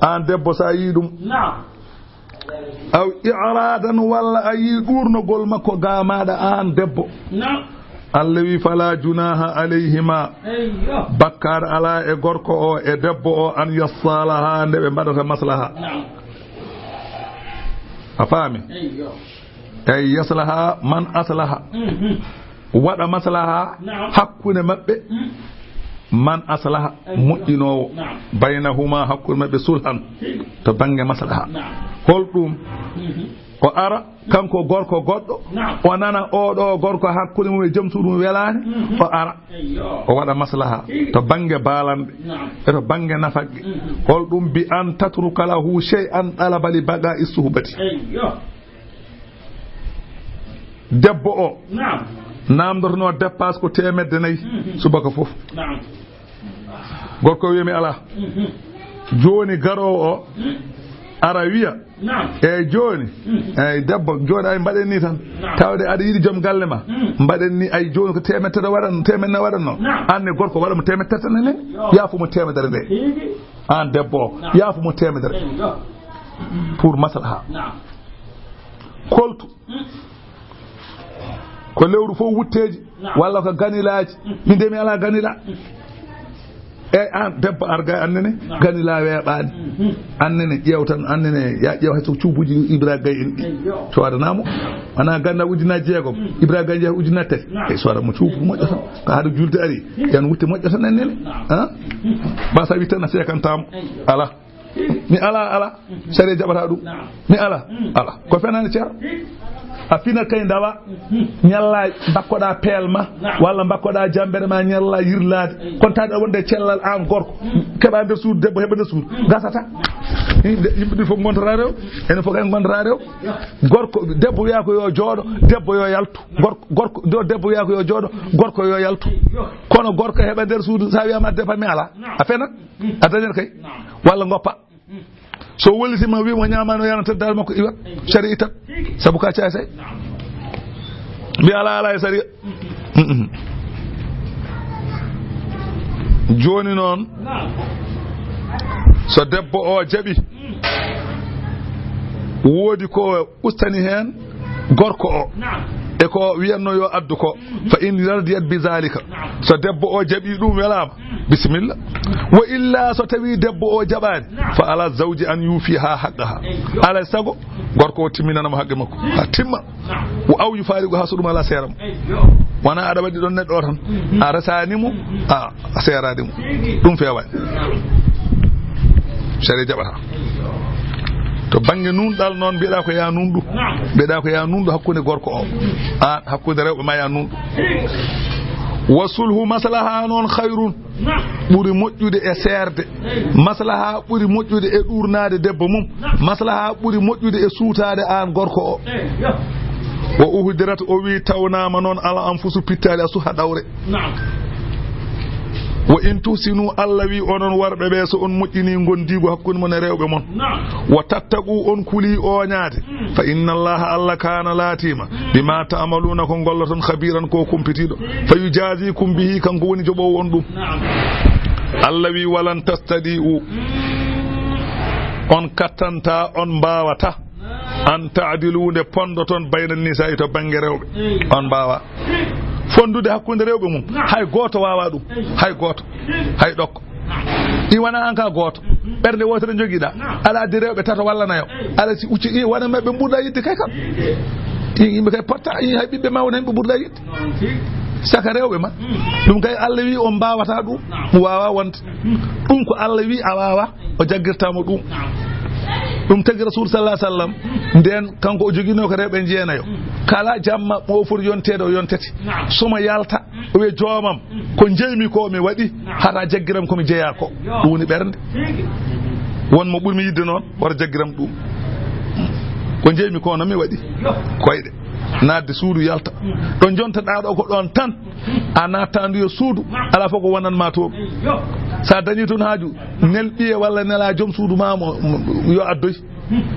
an debbo sa yi ɗum aw i'radan walla a yii ɗurnogol makko ga maɗa an debbo Allah wi fala junaha alayhima bakkar ala e gorko o e debbo o an yassalaha nde ɓe mbaɗata maslaha a faami ey yaslaha man aslaha waɗa maslaha hakkude maɓɓe man aslaha moƴƴinowo baynahuma hakkude maɓɓe sulhan to bange maslaha holɗum o ara kanko gorko goɗɗo o nana oɗo gorko hakkude mum e joom suudu mum welani o ara o waɗa maslaha to bange balanɓe e to bange nafagge holɗum bi an tatruka lahu shay'an talaba li baga suhbati debbo o namdotono dépasse ko 400 subaka foof gorko wiyami ala joni garowo o ara wiya eyyi joni eyyi debbo joni ay mbaɗen ni tan tawde aɗa yiɗi joom galle ma mbaɗen ni ay joni ko 100 waɗanno 100 waɗanno anne gorko waɗamo 100 nene yaafumo 100 nde an debbo o yaafumo 100 pour maslaha koltu ko lewru fof wutteji walla ko ganilaji min de mi ala ganila e an debbo arga annene ganila weeɓani annene ƴeew tan annene ya ƴeew hayso cuubuji Ibrahima Gaye en ɗi to waɗanamo wona ganda ujunaji 6 Ibrahima Gaye jeeya ujunaji 3 e so waɗamo cuubu moƴƴo tan ko haade julde ari yen wutte moƴƴo tan annene ba sa wi tan a sekantamo ala mi ala sare jaɓata ɗum mi ala ko fenani ceero a fina kay ndawa ñalla bakkoɗa peelma walla bakkoɗa jambere ma ñalla yirlade kontade wonde cellal an gorko keɓa nder suudu debbo heɓa nder suudu gasata yimɓe ɗi fof gontata rew ene fof en gondata rew gorko debbo wiya ko yo jooɗo debbo yo yaltu gorko do debbo wiya ko yo jooɗo gorko yo yaltu kono gorko heɓa nder suudu sa wiyama defa mi ala a fenat a dañat kay walla goppa so wollitima wimo ñamano yana teddal makko iwat sari itat sabu ka caay say mbi ala e sari joni noon so debbo o jaɓi woodi ko ustani hen gorko o e ko wiyanno yo addu ko fa in radiyat bi zalika so debbo o jaɓi ɗum welama bisimilla wa illa so tawi debbo o jaɓani fa ala zawji an yufiha haqqaha ala sago gorko o timminanamo haqqe makko ha timma o aw yufarigo ha so ɗum ala seeramo wona aɗa waɗi ɗon neɗɗo o tan a resanimo a seeradimo ɗum fewani sari jaɓata to bange nunɗal noon mbiɗa ko ya nunɗu mbiɗa ko ya nunɗu hakkude gorko o an hakkude rewɓe ma ya nunɗu wa sulhu maslaha noon hayrun ɓuri moƴƴude e seerde maslaha ɓuri moƴƴude e ɗurnade debbo mum maslaha ɓuri moƴƴude e suutade an gorko o wo uhdirat o wi tawnama noon ala anfusu pittade a suha ɗawre wo in tuhsinu Allah wi onon warɓe ɓe so on moƴƴini gondigo hakkude mon e rewɓe mon wo tattaqu on kuli oñaade fa inna allaha Allah kana laatima bima ta'maluna ko golloton khabiran ko kumpitiɗo fa yujazikum bihi kanko woni joɓowo on ɗum Allah wi walan tastadi'u on kattanta on mbawata an ta'dilude pondoton bayna nisa'i to bange rewɓe on mbawa fondude hakkude rewɓe mum hay goto wawa ɗum hay goto hay ɗokko i wona an ka goto ɓerde wotere joguiɗa ala addi rewɓe tato walla nayo ala si ucci i wona maɓe ɓurɗa yidde kay kam yimɓe kay potta i hay ɓiɓɓe mawne hen ɓe ɓurɗa yidde saka rewɓe ma ɗum kay Allah wi on mbawata ɗum wawa wonde ɗum ko Allah wi a wawa o jaggirtamo ɗum ɗum tagi rasul sallallahu alaihi wasallam nden kanko o joguino ko rewɓe jeenayo kala jamma mo foti yontede o yontete soma yalta o wi joomam ko jeymi ko mi waɗi hata jaggiram komi jeeya ko ɗum woni ɓernde wonmo ɓurmi yidde noon wota jaggiram ɗum ko jeymi ko no mi waɗi koyɗe nadde suudu yalta ɗon jontaɗa ɗo ko ɗon tan a nattandu yo suudu ala fof ko wonanma toon sa dañi toon haaju nel ɓiye walla nela joom suudu ma yo addoy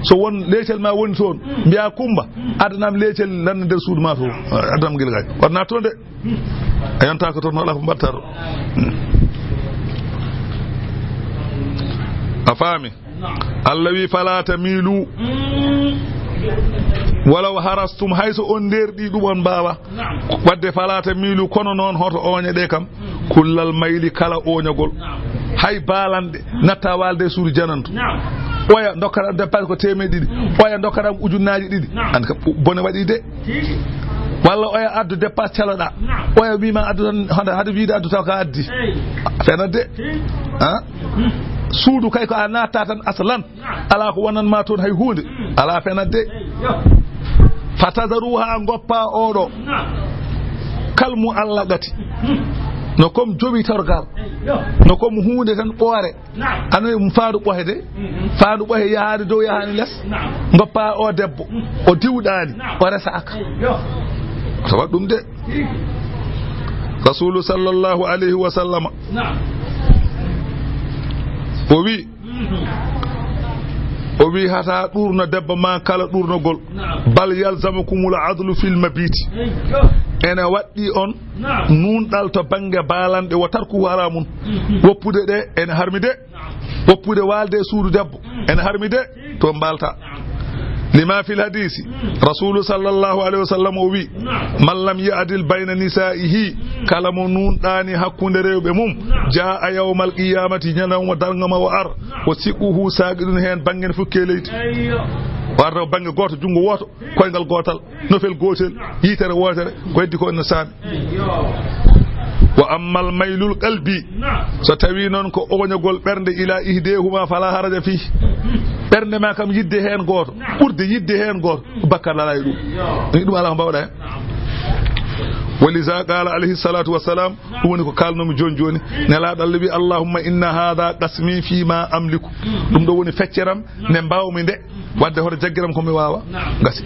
so won leecel ma woni toon mbiya Kumba adanam leecel lanne nder suudu ma to adanam gil gay wonna toon de a yonta ko toon wala ko mbatta ɗo a faami Allah wi fala tamilu walaw harastum hayso on nderɗi ɗum on mbawa wadde fala tamilu kono noon hoto oñe ɗe kam kullal mayli kala oñagol hay baalanɗe natta walde suudu janantu oya dokkatam dépense ko temeɗe ɗiɗi oya dokkatam ujunnaji ɗiɗi andi ka bone waɗi de walla oya addu dépense caloɗa oya wima addu tan haade wiide addu taw ka addi fenat de suudu kay ko a natta tan aslan ala ko wonanma toon hay hunde ala fenat de fatadaruha goppa oɗo kalmu Allah gati no comme joɓi torgal no comme hunde tan ɓoore anoyi faandu ɓohe de faandu ɓohe yahani dow yahani less goppa o debbo o diwɗani o resaka so waɗ ɗum de rasulu sallllahu alayhi wa sallama o wi hata ɗurno debbo ma kala ɗurnogol bal yalzamukumul adlu fil mabiti ene waɗɗi on nunɗal to banggue balanɗe wo tarku haramun woppude ɗe ene harmi de woppude walde suudu debbo ene harmi de to mbalta lima fil hadisi rasulu sallllahu alayhi wa sallam o wi man lam ya'dil bayna nisaihi kala mo nunɗani hakkude rewɓe mum jaa yawmal qiyamati ñalawma dargama o ar o siquhu saqiɗum hen banggue fukke leydi warta banggue goto jungo woto koyngal gotal nofel gotel yitere wotere ko heddi ko no saami wa ammal maylul qalbi so tawi noon ko oñagol ɓernde ila ihdehuma fala haraja fi ɓernde ma kam yidde hen goto ɓurde yidde hen goto bakkar ala e ɗum ɗum ala ko mbawɗa hen ولذا قال عليه الصلاة والسلام هو نكو كالنوم جون جوني نلا دالبي اللهم إن هذا قسمي فيما أملك دم دو وني فكرام نمباو من ده وده هو جاكرام كومي واوا غاسي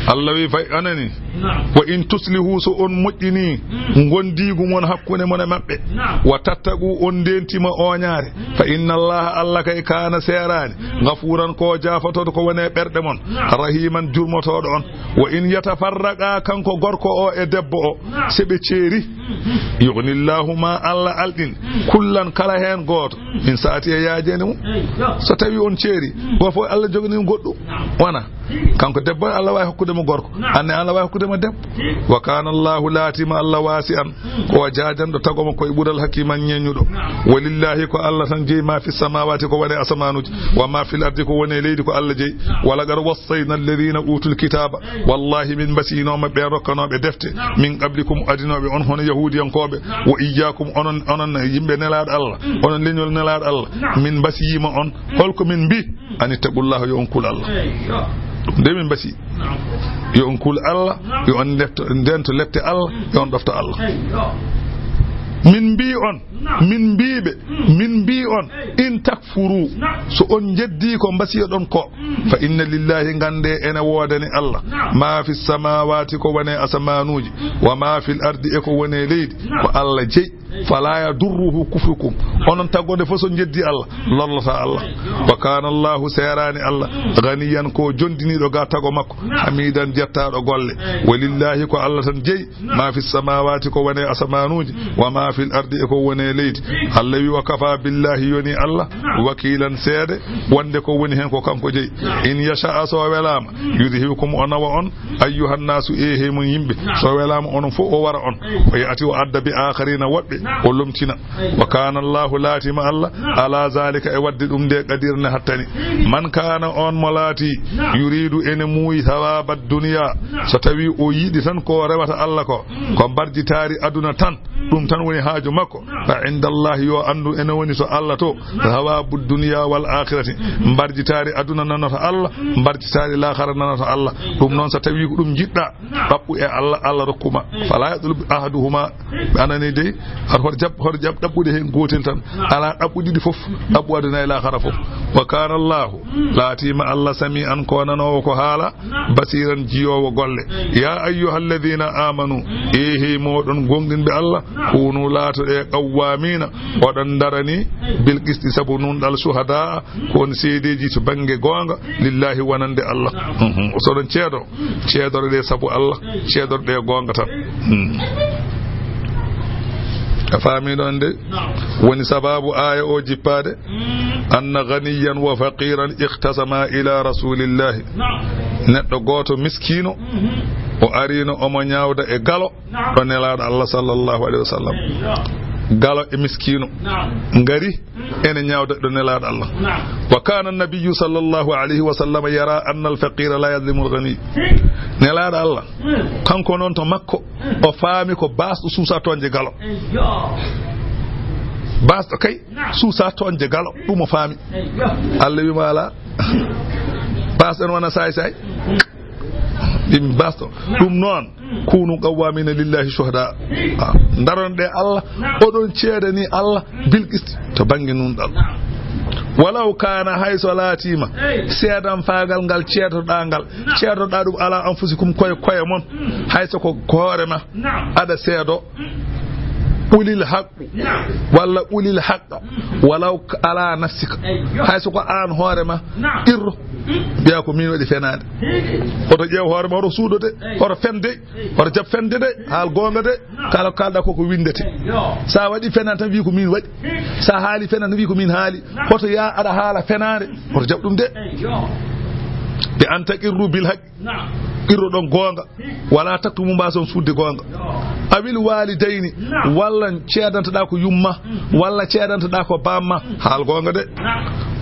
Allah wi fay anani wa in tuslihu so on moƴƴini gondigu mon hakkunde mon e mabɓe wa tattagu on dentima oñaare fa inna allaha Allah kay kana serani ghafuran ko jafatodo ko wone ɓerɗe mon rahiman jurmotoɗo on wa in yatafarraqa kanko gorko o e debbo o seɓe ceeri yughnillahu ma Allah alɗin kullan kala hen goto min saati e yaajede mum so tawi on ceeri go fo Allah jogani goɗɗo wana kanko debbo Allah wawi hokkude mo gorko anne Allah wawi hokkude mo debbo wa kana Allahu latima Allah wasi'an ko jajanɗo tagoma koye ɓuural hakiman ñeñuɗo walillahi ko Allah tan jeeyi ma fi samawati ko wone asamanuji wa ma fil ardi ko wone leydi ko Allah jeeyi wala gar wassayna alladhina utul kitaba wallahi min basinoma ɓe rokkanoɓe defte min qablikum adinoɓe on hono yahudiyankoɓe wa iyyakum onon yimɓe nelaɗo Allah onon leñol nelaɗo Allah min basiyima on holko min mbi ani taqullaha yo on kul Allah nde min basi yo on kul Allah yo on ndento lette Allah yo on ɗofta Allah min mbi on in takfuru so on jeddi ko mbasiyo ɗon ko fa inna lillahi gande ene wodani Allah ma fi samawati ko wone asamanuji wa ma fil ardi e ko wone leydi ko Allah jeyi fala yadurruhu kufrukum onon taggode fo so jeddi Allah lollota Allah wa kana Allahu serani Allah ganiyan ko jondiniɗo ga tago makko hamidan jettaɗo golle walillahi ko Allah tan jeyi ma fi samawati ko wone asamanuji wa ma fil ardi e ko wone leydi Allah wi wa kafa billahi yoni Allah wakilan seede wonde ko woni hen ko kanko jeyi in yasha so welama yudhibukum onawa on ayyuhan nasu ehe mun yimbe so welama onon fo o wara on o yati o adda bi akharina wobbe o lomtina wa kana Allahu latima Allah ala zalika e wadde ɗum de qadirna hattani man kana on mo laati yuridu ene muuyi thawabad dunya so tawi o yidi tan ko rewata Allah ko barjitaari aduna tan ɗum tan woni haaju makko fa indallahi yo andu ene woni so Allah to thawabud dunya wal akhirati barjitaari aduna nanata Allah barjitaari l'akhirah nanata Allah ɗum noon so tawi ko ɗum jiɗɗa ɗaɓɓu e Allah rokkuma fala yadlub ahaduhuma anani de hor jab ɗaɓɓude hen gotel tan ala ɗaɓɓu ɗiɗi fof ɗaɓɓu aduna e l'akhirah fof wa kana Allahu laatima Allah sami an ko nanowo ko haala basiran jiyowo golle ya ayyuhalladhina amanu ehe moɗon gonɗinɓe Allah kunu laatoɗe qawwamina oɗon darani bil qisti sabu nunɗal shuhada ko on seedeji to banggue gonga lillahi wonande Allah soɗon ceedore ɗe sabu Allah ceedore ɗe gonga tan فامي دون دي وني سباب آية أو جبادة أن غنيا وفقيرا اختصما إلى رسول الله نتو غوتو مسكينو وأرينو أمو نياودا إي غالو ونلاد الله صلى الله عليه وسلم غالو إي مسكينو غري إن نياودا ونلاد الله وكان النبي صلى الله عليه وسلم يرى أن الفقير لا يظلم الغني نلاد الله كان كونون تو مكو o faami ko basɗo suusa toonje galo basɗo kay suusa toonje galo ɗum o faami Allah wima ala basɗo en wona say say ɗim basɗo ɗum noon kunu qawwamina lillahi shuhada daron ɗe Allah oɗon ceede ni Allah bilqisti to bange nunɗal walaw kana hayso laatima seedan faagal ngal ceetoɗa ngal ceetoɗa ɗum ala anfusikum koye mon hayso ko hoorema aɗa seedo ulil haqqu walla ulil haqqa walaw ala nafsika hayso ko an hoorema irro biya ko min waɗi fenade oto ƴeew hoorema oto suuɗode oto fende oto jab fende de haal gonga de kala kalɗa koko windete sa waɗi fenade tan wi ko min waɗi sa haali fenade tan wi ko min haali oto ya aɗa haala fenade oto jab ɗum de de an taqirru bil haqqi irro ɗon gonga wala taktumu mbason sudde gonga awil walidayni walla ceedantoɗa ko yumma walla ceedantoɗa ko bamma haal gonga de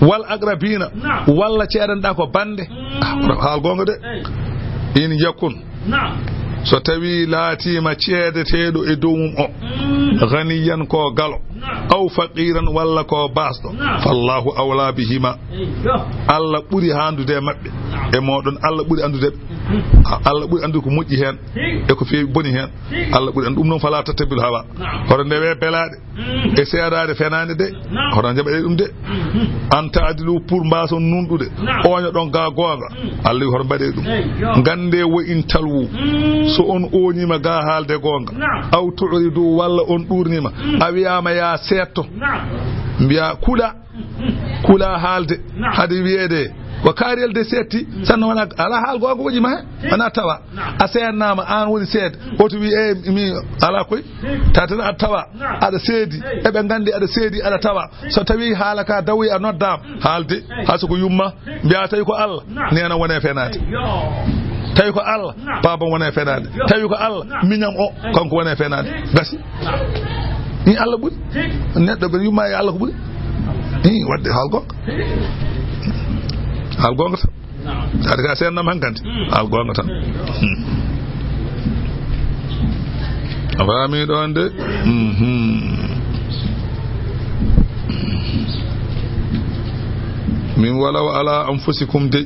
wal aqrabina walla ceedantoɗa ko bande haal gonga de in yakun so tawi laatima ceedeteɗo e dow mum o ganiyan ko galo aw faqiran walla ko basɗo fallahu awla bihima Allah ɓuri handude e maɓɓe e moɗon Allah ɓuri andude Allah ɓuri andude ko moƴƴi hen e ko fewi boni hen Allah ɓuri andu ɗum noon fala tattabil hawa hoto ndewe belaɗe e seedade fenade de hoto jaɓaɗe ɗum de anta adilu pour mbason nunɗude oño ɗon ga gonga Allah wi hoto mbaɗe ɗum gande wo in talwu so on oñima ga haalde gonga aw tu'ridu walla on ɗurnima a wiyama ya seetto mbiya kula haalde hade wiyede ko kaariyel de seetti sanno wona ala haal gonga wojima he wona tawa a seednama an woni seed oto wi mi ala koy tatan a tawa aɗa seedi eɓe gandi aɗa seedi aɗa tawa so tawi haala ka dawi a noddama haalde ha soko yumma mbiya tawi ko Allah nena wone fenade tawi ko Allah babam wona fenade tawi ko Allah miñam o kanko wona fenade gasi ni Allah ɓuri neɗɗo ɓe yumma e Allah ko ɓuri ni wadde haal gonga tan ade ka seennam hankante haal gonga tan a faami ɗon de min walaw ala anfusikum de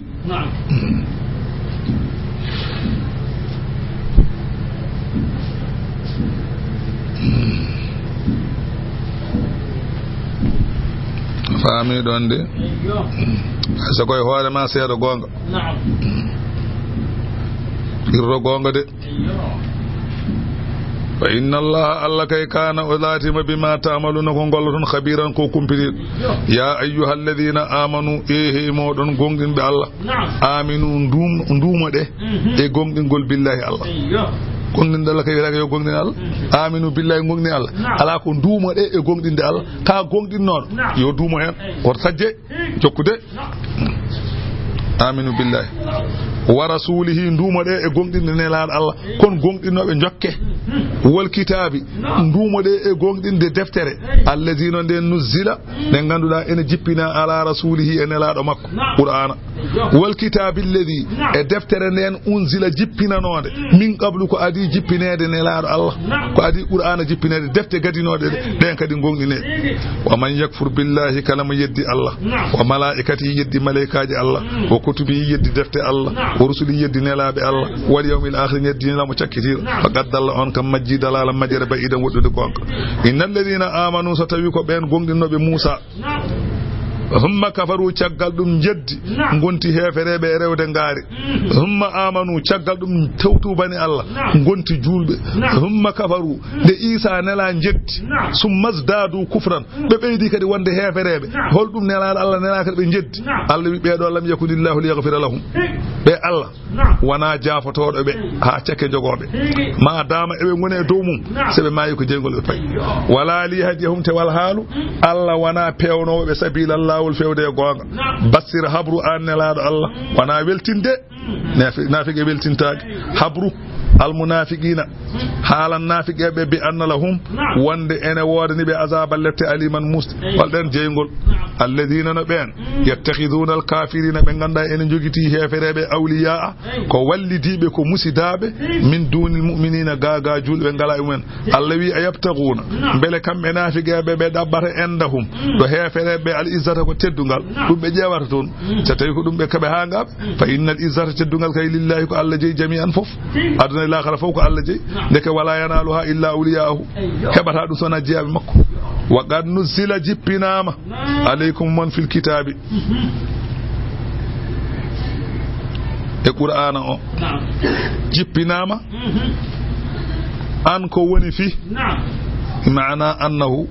faami ɗon de so koye hoorema seeɗa gonga irro gonga de fa inna allaha Allah kay kana o laatima bima ta'maluna ko golloton khabiran ko kumpitiɗo ya ayyuha alladhina amanu ehe moɗon gonɗinɓe Allah aminu ndumo ɗe e gonɗingol billahi Allah gonɗinde Allah kay wiyata yo gonɗinde Allah aminu billahi gonɗinde Allah ala ko ndumo ɗe e gonɗinde Allah ka gonɗinnoɗo yo duumo hen woto sajje jokkude aminu billahi wa rasulihi ndumo ɗe e gonɗinde nelaɗo Allah kon gonɗinnoɓe jokke wal kitabi ndumo ɗe e gonɗinde deftere alladina nde nuzzila nde ganduɗa ene jippina ala rasulihi e nelaɗo makko qur'ana wal kitabi alladi e deftere nden unzila jippinanode min qablu ko adi jippinede nelaɗo Allah ko adi qur'ana jippinede defte gadinoɗe ɗen kadi gonɗine wa man yakfur billahi kala mo yeddi Allah wa malaikatihi yeddi malaikaji Allah wa kutubihi yeddi defte Allah wa rusuli yeddi nelaɓe Allah wal yawmil akhir yeddi nela mo cakkitira faqad dalla on kam majji dalala majjere ba'idan woddude gonka innal ladina amanu so tawi ko ɓen gonɗinnoɓe Musa humma kafaru caggal ɗum jeddi gonti hefereɓe e rewde ngaari humma amanu caggal ɗum tewtubani Allah gonti julɓe humma kafaru nde Isa nela jeddi summa zdadu kufran ɓe ɓeydi kadi wonde hefereɓe holɗum nelaɗo Allah nela kadi ɓe jeddi Allah wi ɓeɗo lam yakunillahu liyaghfira lahum ɓe Allah wana jaafotoɗo ɓe ha ceke jogoɓe ma dama eɓe goni e dow mum seɓe maayi ko jeygol ɓe payi wala li hadiyahum te wal haalu Allah wana pewnoɓe sabilal lawol fewde e gonga bassir habru an nelaɗo Allah wana weltinde nafiqe weltintade habru almunafiqina haalan nafiqeɓe bi anna lahum wonde ene wodani ɓe azaba lette aliman musti walɗen jeygol alladina no ɓen yattakhiduna alkafirina ɓe ganda ene jogiti hefereɓe awliya ko wallidiɓe ko musidaɓe min dunil mu'minina gaga julɓe ngala e mumen Allah wi ayabtaghuna beele kamɓe nafiqeɓe ɓe ɗaɓɓata endahum to hefereɓe al izzata ko teddugal ɗum ɓe ƴewata toon so tawi ko ɗum ɓe kaɓe ha gaɓe fa innal izzata teddugal kay lillahi ko Allah jeeyi jami'an foof aduna ilakhara fof ko Allah jeeyi ndeke wala yanaluha illa awliyahu heɓata ɗum sona jeeyaɓe makko wa qad nuzila jippinama aleykum mon fil kitabi e qur'ana o jippinama an ko woni fi maana annahu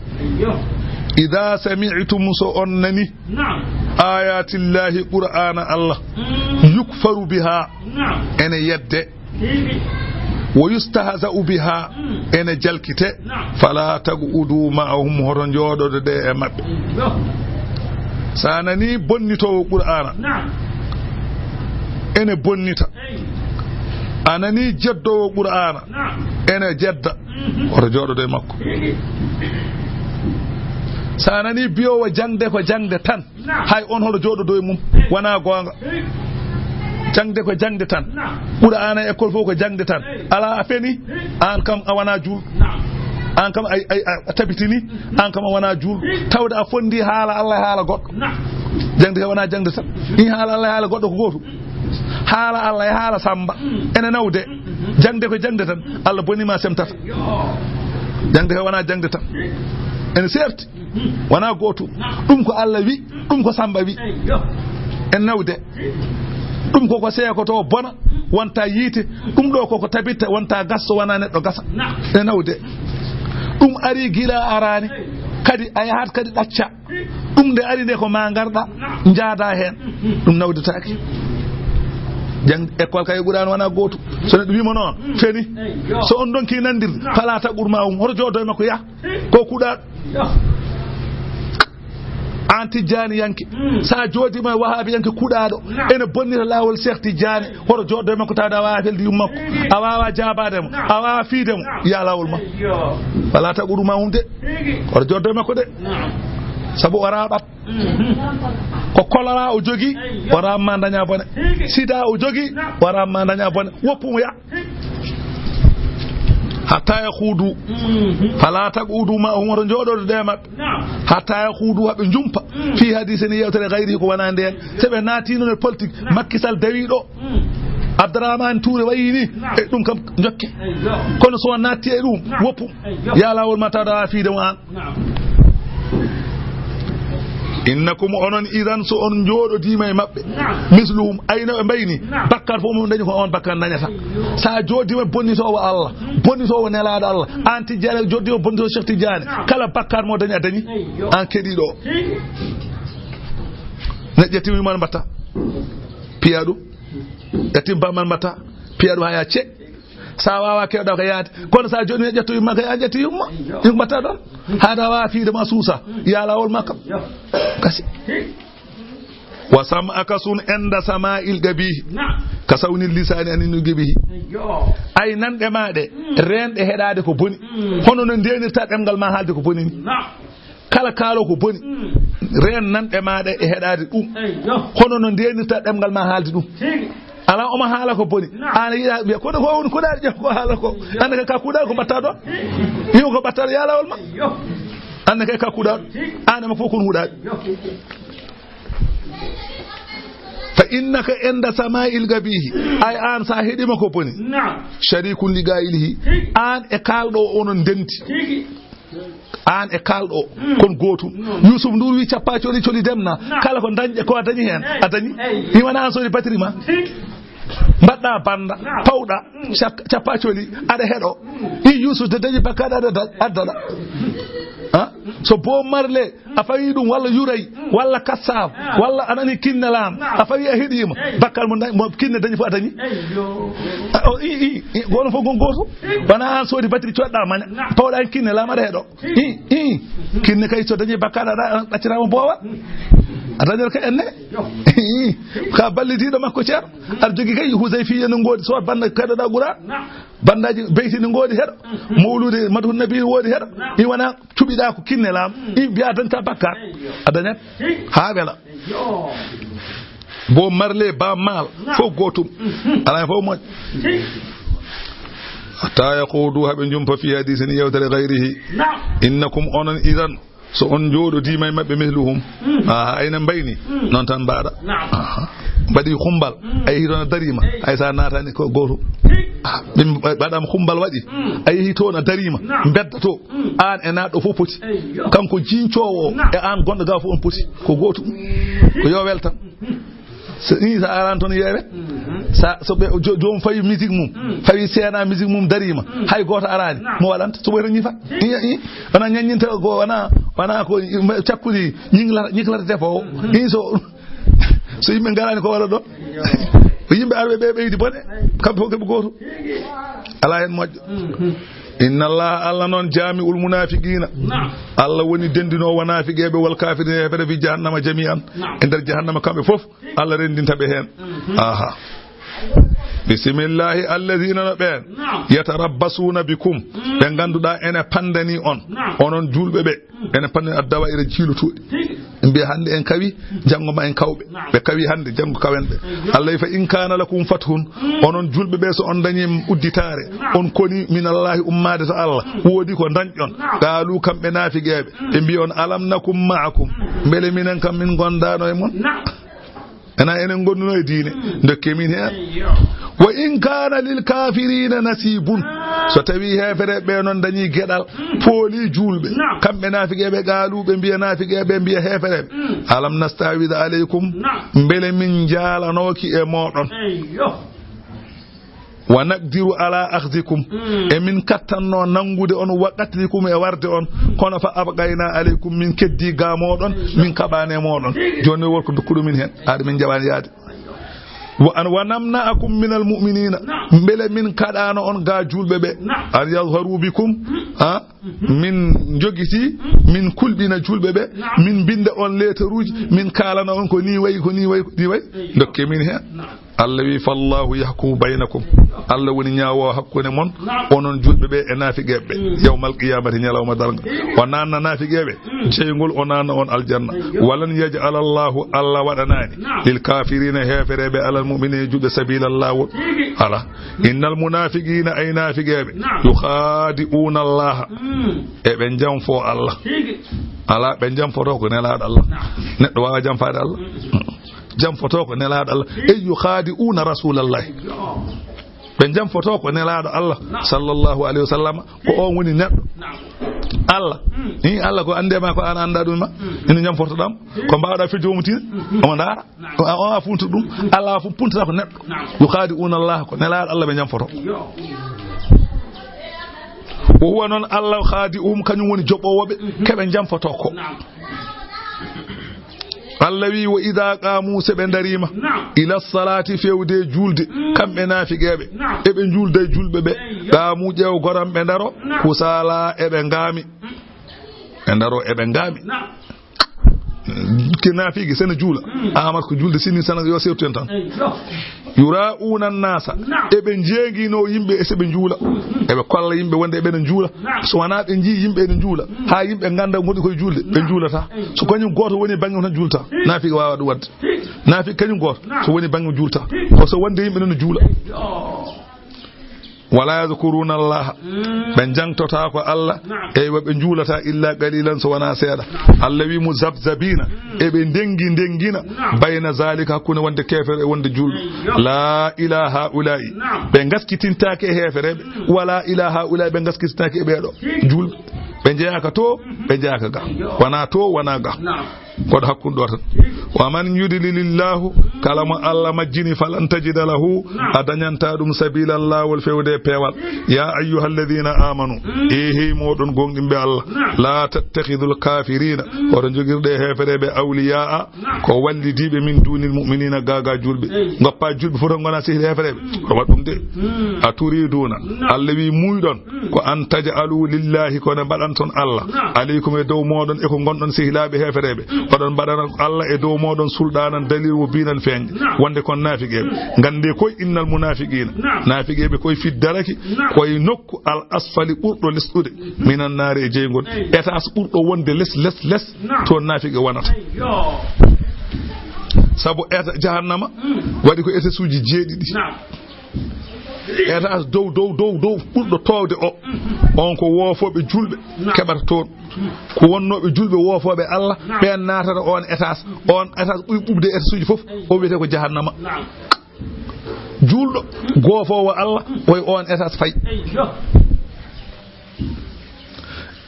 idha sami'tum so on nani ayati llahi qur'ana Allah yukfaru biha ene yedde wa yustahza'u biha ene jalkite fala taqudu ma'ahum hoto jooɗode de e mabɓe sanani bonnitowo qur'ana ene bonnita anani jeddowo qur'ana ene jedda hoto jooɗode e makko sanani biyowo jangde ko jangde tan hay on hoto jooɗodo e mum wana gonga jangde ko jangde tan qur'ana école fof ko jangde tan ala a feni an kam a wana juul an kam a tabitini an kam a wana juul tawde a fondi haala Allah e haala goɗɗo jangde ko wana jangde tan ni haala Allah e haala goɗɗo ko goto haala Allah e haala Samba ene nawde jangde ko jangde tan Allah bonima semtata jangde ko wana jangde tan ene serti wana goto ɗum ko Allah wi ɗum ko Samba wi en nawde ɗum koko seeko to bona wonta yiite ɗum ɗo koko tabitta wonta gasso wana neɗɗo gasa e nawde ɗum ari gila arani kadi a yahat kadi ɗacca ɗum nde ari nde ko ma garɗa jaada hen ɗum nawdetake jang école kay ɓurani wona goto so neɗɗo wima noon feni so on donki nandir fala taɓurma hoto joodo e makko yaah ko kuɗaɗo an Tijjani yanke sa joodima wahabi yanke kuɗaɗo ene bonnita lawol Cheikh Tijjani hoto jooɗo e makko tawde a wawa feldi yum makko a wawa jabademo a wawa fiidemo ya lawol ma wala taɓuruma hum de hoto jooɗo e makko de saabu wara ɗat ko choléra o jogui wara ma daña bone sida o jogui wara ma daña bone woppumo ya hatta yakhudu fala taqudu ma hum hoto jooɗode de mabɓe hatta yakhudu haɓe jumpa fi hadise ni yewtere gayri ko wona nden seɓe natino e politique Macky Sall dawiɗo Abdourahmane Touré wayini e ɗum kam jokke kono so natti e ɗum woppu ya lawol ma tawda wa fiide mo an innakum onon idan so on jooɗodima e mabɓe misluhum ayno ɓe mbayni bakkar fof mum dañi ko on bakkar dañata sa joodima bonnitowo Allah bonnitowo nelaɗo Allah an Tijjani joddima bonnitowo Cheikh Tijjani kala bakkar mo dañi a dañi an keɗiɗo o neɗɗo ƴettima man mbatta piya ɗum ƴettima bamman mbatta piya ɗum ha ya ce sa wawa kewɗa ko yaade kono sa joni e ƴetto yumma kay a ƴetti yumma yum mbatta ɗon haada wawa fiidema suusa ya lawol makka kasi wa sam'aka sun enda sama'il gabihi ka sawni lisani aninu gabihi ay nanɗe maɗe renɗe heɗade ko boni hono no ndenirta ɗemgal ma haalde ko boni ni kala kaalo ko boni ren nanɗe maɗe e heɗade ɗum hono no ndenirta ɗemgal ma haalde ɗum ala oma haala ko boni ana yiɗa biya kono ko woni kuɗaɗe ƴeew ko haala ko ande ka kuɗaɗo ko mbatta ɗon yimo ko mbattaɗo yalawol ma ande kay ka kuɗaɗo an ema fof kono huɗaɗe fa innaka enda sama'il gabihi ay an sa heɗima ko boni sharikun li gailihi an e kalɗo onon denti an e kalɗo kon gotum Yusuf Ndour wi cappacoli coli demna kala ko dañƴe ko a dañi hen a dañi hiwana an sodi batterie ma mbaɗɗa banda pawɗa cappacoli aɗa heɗo i Yusuf de dañi bakkaɗe aɗa addaɗa so bo marle a fawi ɗum walla yuray walla kassab walla anani kinne lam a fawi a heɗima bakkal mo kinne dañi fo a dañi gono fof gon goto wona an soodi batiri coɗɗa maña pawɗa en kinne lam aɗa heeɗo kinne kay so dañi bakkal aɗa ɗaccinama boowal a dañal ka enne ka ballitiɗo makko ceerno aɗa jogui kay Husayfiya no goodi so banda kaɗoɗa ɓuura bandaji beyti no goodi heɗo mawlude madhu nabi woodi heɗo i wona cuɓiɗa ko kinne lam i mbiya dañta bakkar a dañat ha wela bo marle ba mal fof gotum ala fof moƴ hatta yaqudu haɓe jumpa fi hadisini yewtere gayrihi innakum onon idan so on jooɗodima e maɓɓe mihluhum ayna mbayni noon tan mbaɗa mbaɗi xumbal a yehi toon a darima hay sa natani ko goto min mbaɗama xumbal waɗi a yehi toon a darima bedda to an e naɗɗo fof poti kanko jincowo e an gonɗo ga fof on poti ko goto ko yo weltan so ni sa arani toon yeewe so ɓe jomum fawi musique mum fawi seena musique mum darima hay goto arani mo waɗanta so ɓoyto ñifa wona ñaññinta ko wona ko cakkude ñiklata defowo so yimɓe garani ko waɗa ɗo yimɓe arɓe ɓe ɓeydi bone kamɓe fof keɓe goto ala hen moƴƴo inna allaha allah noon jami'ul munafiqina allah woni dendinowo nafiqeɓe wal kafirina heɓere fi jahannama jami'an e nder jahannama kamɓe fof allah rendintaɓe hen aha bisimillahi alladina no ɓen yatarabbasuna bikum ɓe ganduɗa ene pandani on onon julɓe ɓe ene pandani addawa ire jiilotuɗi mbiya hande en kawi janggo ma en kawɓe ɓe kawi hande janggo kawen ɓe allah fa in kana lakum fathun onon julɓe ɓe so on dañi udditare on koni minallahi ummade to allah woodi ko dañƴon qaalu kamɓe nafiqeɓe ɓe mbi on alam nakum ma'akum beele minen kam min gondano e mon ena enen gonnuno e diine dokke min hen wa in kana lil kafirina nasibun so tawi hefere ɓe noon dañi gueɗal pooli julɓe kamɓe nafiqeɓe qaaluɓe mbiya nafiqeɓe mbiya hefereɓe alam nastawida aleykum beele min jaalanoki e moɗon wa naqdiru ala akhdikum e min kattanno nangude on waqatlikum e warde on kono fa abqayna alaykum min keddi ga moɗon min kaɓane moɗon joni wolko dokkuɗo min hen aɗa min jaɓani yaade wa namna'akum minal mu'minina mbele min kaɗano on ga julɓe ɓe an yazharu bikum min jogiti min kulɓina julɓe ɓe min binda on lettaruji min kalana on ko ni wayi ko ni wayi ko ni wayi dokke min hen Allah wi fallahu yahkumu baynakum Allah woni ñaawo hakkunde mon onon julɓe ɓe e nafiqeɓe yawmal qiyamati ñalawma darga o nanna nafiqeɓe ceygol o nanna on aljanna walan yaj'al Allahu Allah waɗanani lil kafirina hefereɓe alal mu'minina julɓe sabila lawol ala innal munafiqina ay nafiqeɓe yukhadi'una Allah e ɓe jamfo Allah ala ɓe jamfoto ko nelaɗo Allah neɗɗo wawa jamfade Allah jam foto ko nelaɗo Allah e yukhadi'una rasulallahi ɓe jam foto ko nelaɗo Allah sallallahu alayhi wa sallam ko on woni neɗɗo Allah ni Allah ko andema ko an anda ɗum ma ina jam foto ɗam ko mbawɗa fijjo mutina omo dara on a funta ɗum Allah fu puntata ko neɗɗo yukhadi'una Allah ko nelaɗo Allah ɓe jam foto o huwa noon Allah khadi'um kañum woni joɓowoɓe keɓe jam foto ko Allah wi wa idha qamu se ɓe darima ila salati fewde julde kamɓe nafiqeɓe eɓe julde julɓe ɓe qamu ƴeew goram ɓe daro kusala eɓe ngami ɓe daro eɓe ngami ke nafiqe sene juula amat ko julde sinni sana yo sewten tan yura'una nasa eɓe jeeguino yimɓe e seɓe juula eɓe kolla yimɓe wonde eɓene juula so wona ɓe jii yimɓe ene juula ha yimɓe ganda gonɗi koye julde ɓe juulata so kañum goto woni banggue tan julta nafiqe wawa ɗum wadde nafiqe kañum goto so woni banggue julta ko so wonde yimɓe nene juula wala yadhkuruna Allah ɓe jangtota ko Allah eywa ɓe juulata illa qalilan so wona seeɗa Allah wi muzabzabina eɓe ndengina bayna zalika hakkunde wonde kefere e wonde julɗo la ilaha ula'i ɓe gaskitintake e hefereɓe wala ilaha ula'i ɓe gaskitintake e ɓeɗo julɓe ɓe jeeyaka to ɓe jeeyaka ga wona to wona ga koɗo hakkunde ɗo tan wa man yudlilillahu kala mo Allah majjini falan tajida lahu a dañanta ɗum sabilan lawol fewde peewal ya ayyuha alladhina amanu hey moɗon gonɗimɓe Allah la tattakhidul kafirina oɗon jogirɗe hefereɓe awliya'a ko wallidiɓe min dunil mu'minina gaga julɓe goppa julɓe foto gona sehil hefereɓe ko wat ɗum de a turiduna Allah wi muyɗon ko an taj'alu lillahi kono mbaɗan ton Allah aleykum e dow moɗon eko gonɗon sehilaɓe hefereɓe oɗon mbaɗana Allah e dow moɗon sulɗanan dalil wo binan feeñde wonde kon nafiqeɓe gande koye innal munafiqina nafiqeɓe koye fiddaraki koye nokku al asfali ɓurɗo lesɗude minan naari e jeygol étage ɓurɗo wonde les toon nafiqe wonata sabu eta jahannama waɗi ko étage uji jeeɗiɗi étage dow ɓurɗo towde o on ko woofoɓe julɓe keɓata toon ko wonnoɓe julɓe woofoɓe Allah ɓen natata on étage ɓuuri ɓubde étage uji foof o wiyete ko jahannama julɗo goofowo Allah oye on étage fayi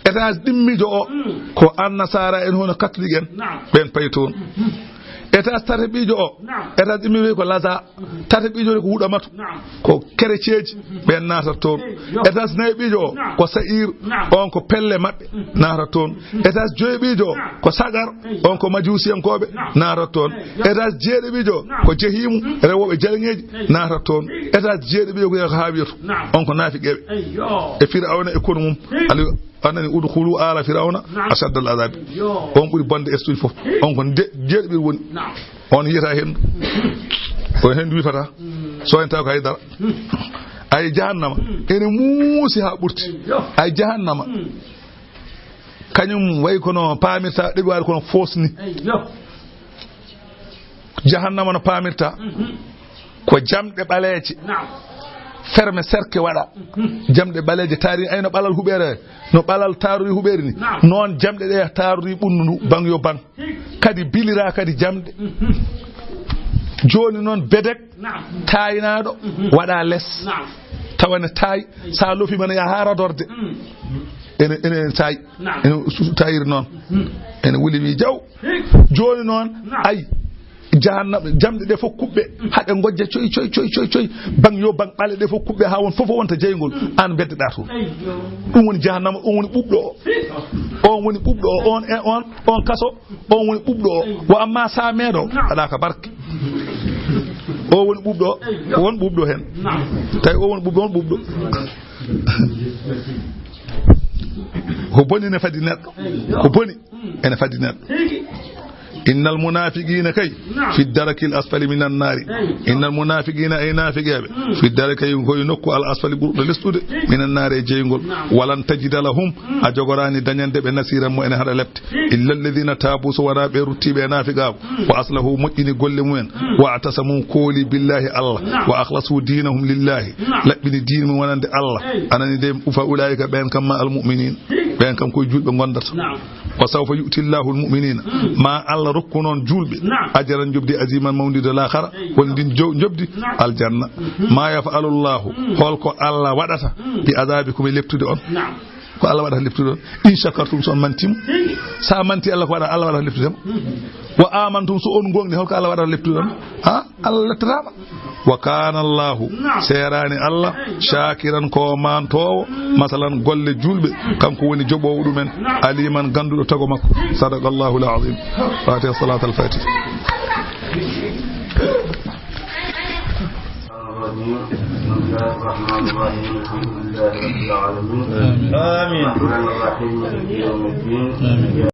étage ɗimmijo o ko annasara en hono catholique en ɓen payi toon étage tata ɓiijo o étage ɗimmi wi ko laza tata ɓiijo ko huɗamatu ko kerecieji ɓen natata toon étage nayyi ɓiijo o ko saïr on ko pelle maɓɓe natata toon étage joyi ɓiijo o ko sagar on ko majusiyankoɓe natata toon étage jeeɗi ɓiijo o ko jehimu rewoɓe jalŋeji natata toon étage jeeɗi ɓiijo ko haawiyoto on ko naafiqeɓe e firawna e kono mum ali anani udkhulu ala firawna ashadda al azab on ɓuri bonde estuji fof on ko jeeɗiɓir woni on yiyata hendu ko hendu wifata so en taw ko haydara ay jahannama ene muusi ha ɓurti ay jahannama kañum way kono paamirta ɗeɓi waade kono fosni jahannama no paamirta ko jamɗe ɓaleeje ferme cerke waɗa jamɗe ɓaleeje taari ayno ɓalal huɓere no ɓalal taarori huɓeri ni noon jamɗe ɗe taarori ɓunnu ndu bang yo bang kadi bilira kadi jamɗe joni noon bedek taayinaɗo waɗa less tawane taay sa lofimana ya ha radorde ene taay ene tayiri noon ene wuli wi jaw joni noon ayi jahannama jamɗe ɗe fof kuɓɓe haɗe gojja coy bang yo bang ɓale ɗe fof kuɓɓe ha won fofo wonta jeygol an beddeɗa toon ɗum woni jahannama on woni ɓuɓɗo o on kaso on woni ɓuɓɗo o wo amma sa meeɗo aɗa ka barke o woni ɓuɓɗo o won ɓuɓɗo hen tawi o woni ɓuɓɗo on ɓuɓɗo ko boni ne fadi neɗɗo ko boni ene fadi neɗɗo innal munafiqina kay fi darakil asfali minan nari innal munafiqina ay nafiqeɓe fi darakay koye nokku al asfali ɓurɗo lesɗude minan nari e jeygol walan tajida lahum a jogorani dañande ɓe nasiran mo ene haɗa lepte illa alladhina tabu so wona ɓe ruttiɓe e nafiqako wa aslahu moƴƴini golle mumen wa atasamu kooli billahi Allah wa akhlasu dinahum lillahi laɓɓini diine mum wonande Allah anani de ufa ulaika ɓen kamma al mu'minin ɓen kam koye julɓe gondata wa sawfa yu'tillahu al mu'minina ma Allah rokku noon julɓe ajaran jobdi aziman mawdide l'akhara woni ndin jobdi aljanna ma yaf'alullahu holko Allah waɗata bi azabikum e leptude on ko Allah waɗata leptude on in shakartum so on mantima sa manti Allah ko waɗa Allah waɗata leptude wa amantum so on gonɗi holko Allah waɗata leptude on ha Allah lettatama wa kana Allahu serani Allah shakiran ko mantowo masalan golle julɓe kanko woni joɓowo ɗumen aliman ganduɗo tago makko sadaqallahu alazim fatiha salat al-fatih الرحمن الرحيم الحمد لله رب العالمين آمين الرحمن الرحيم مالك يوم الدين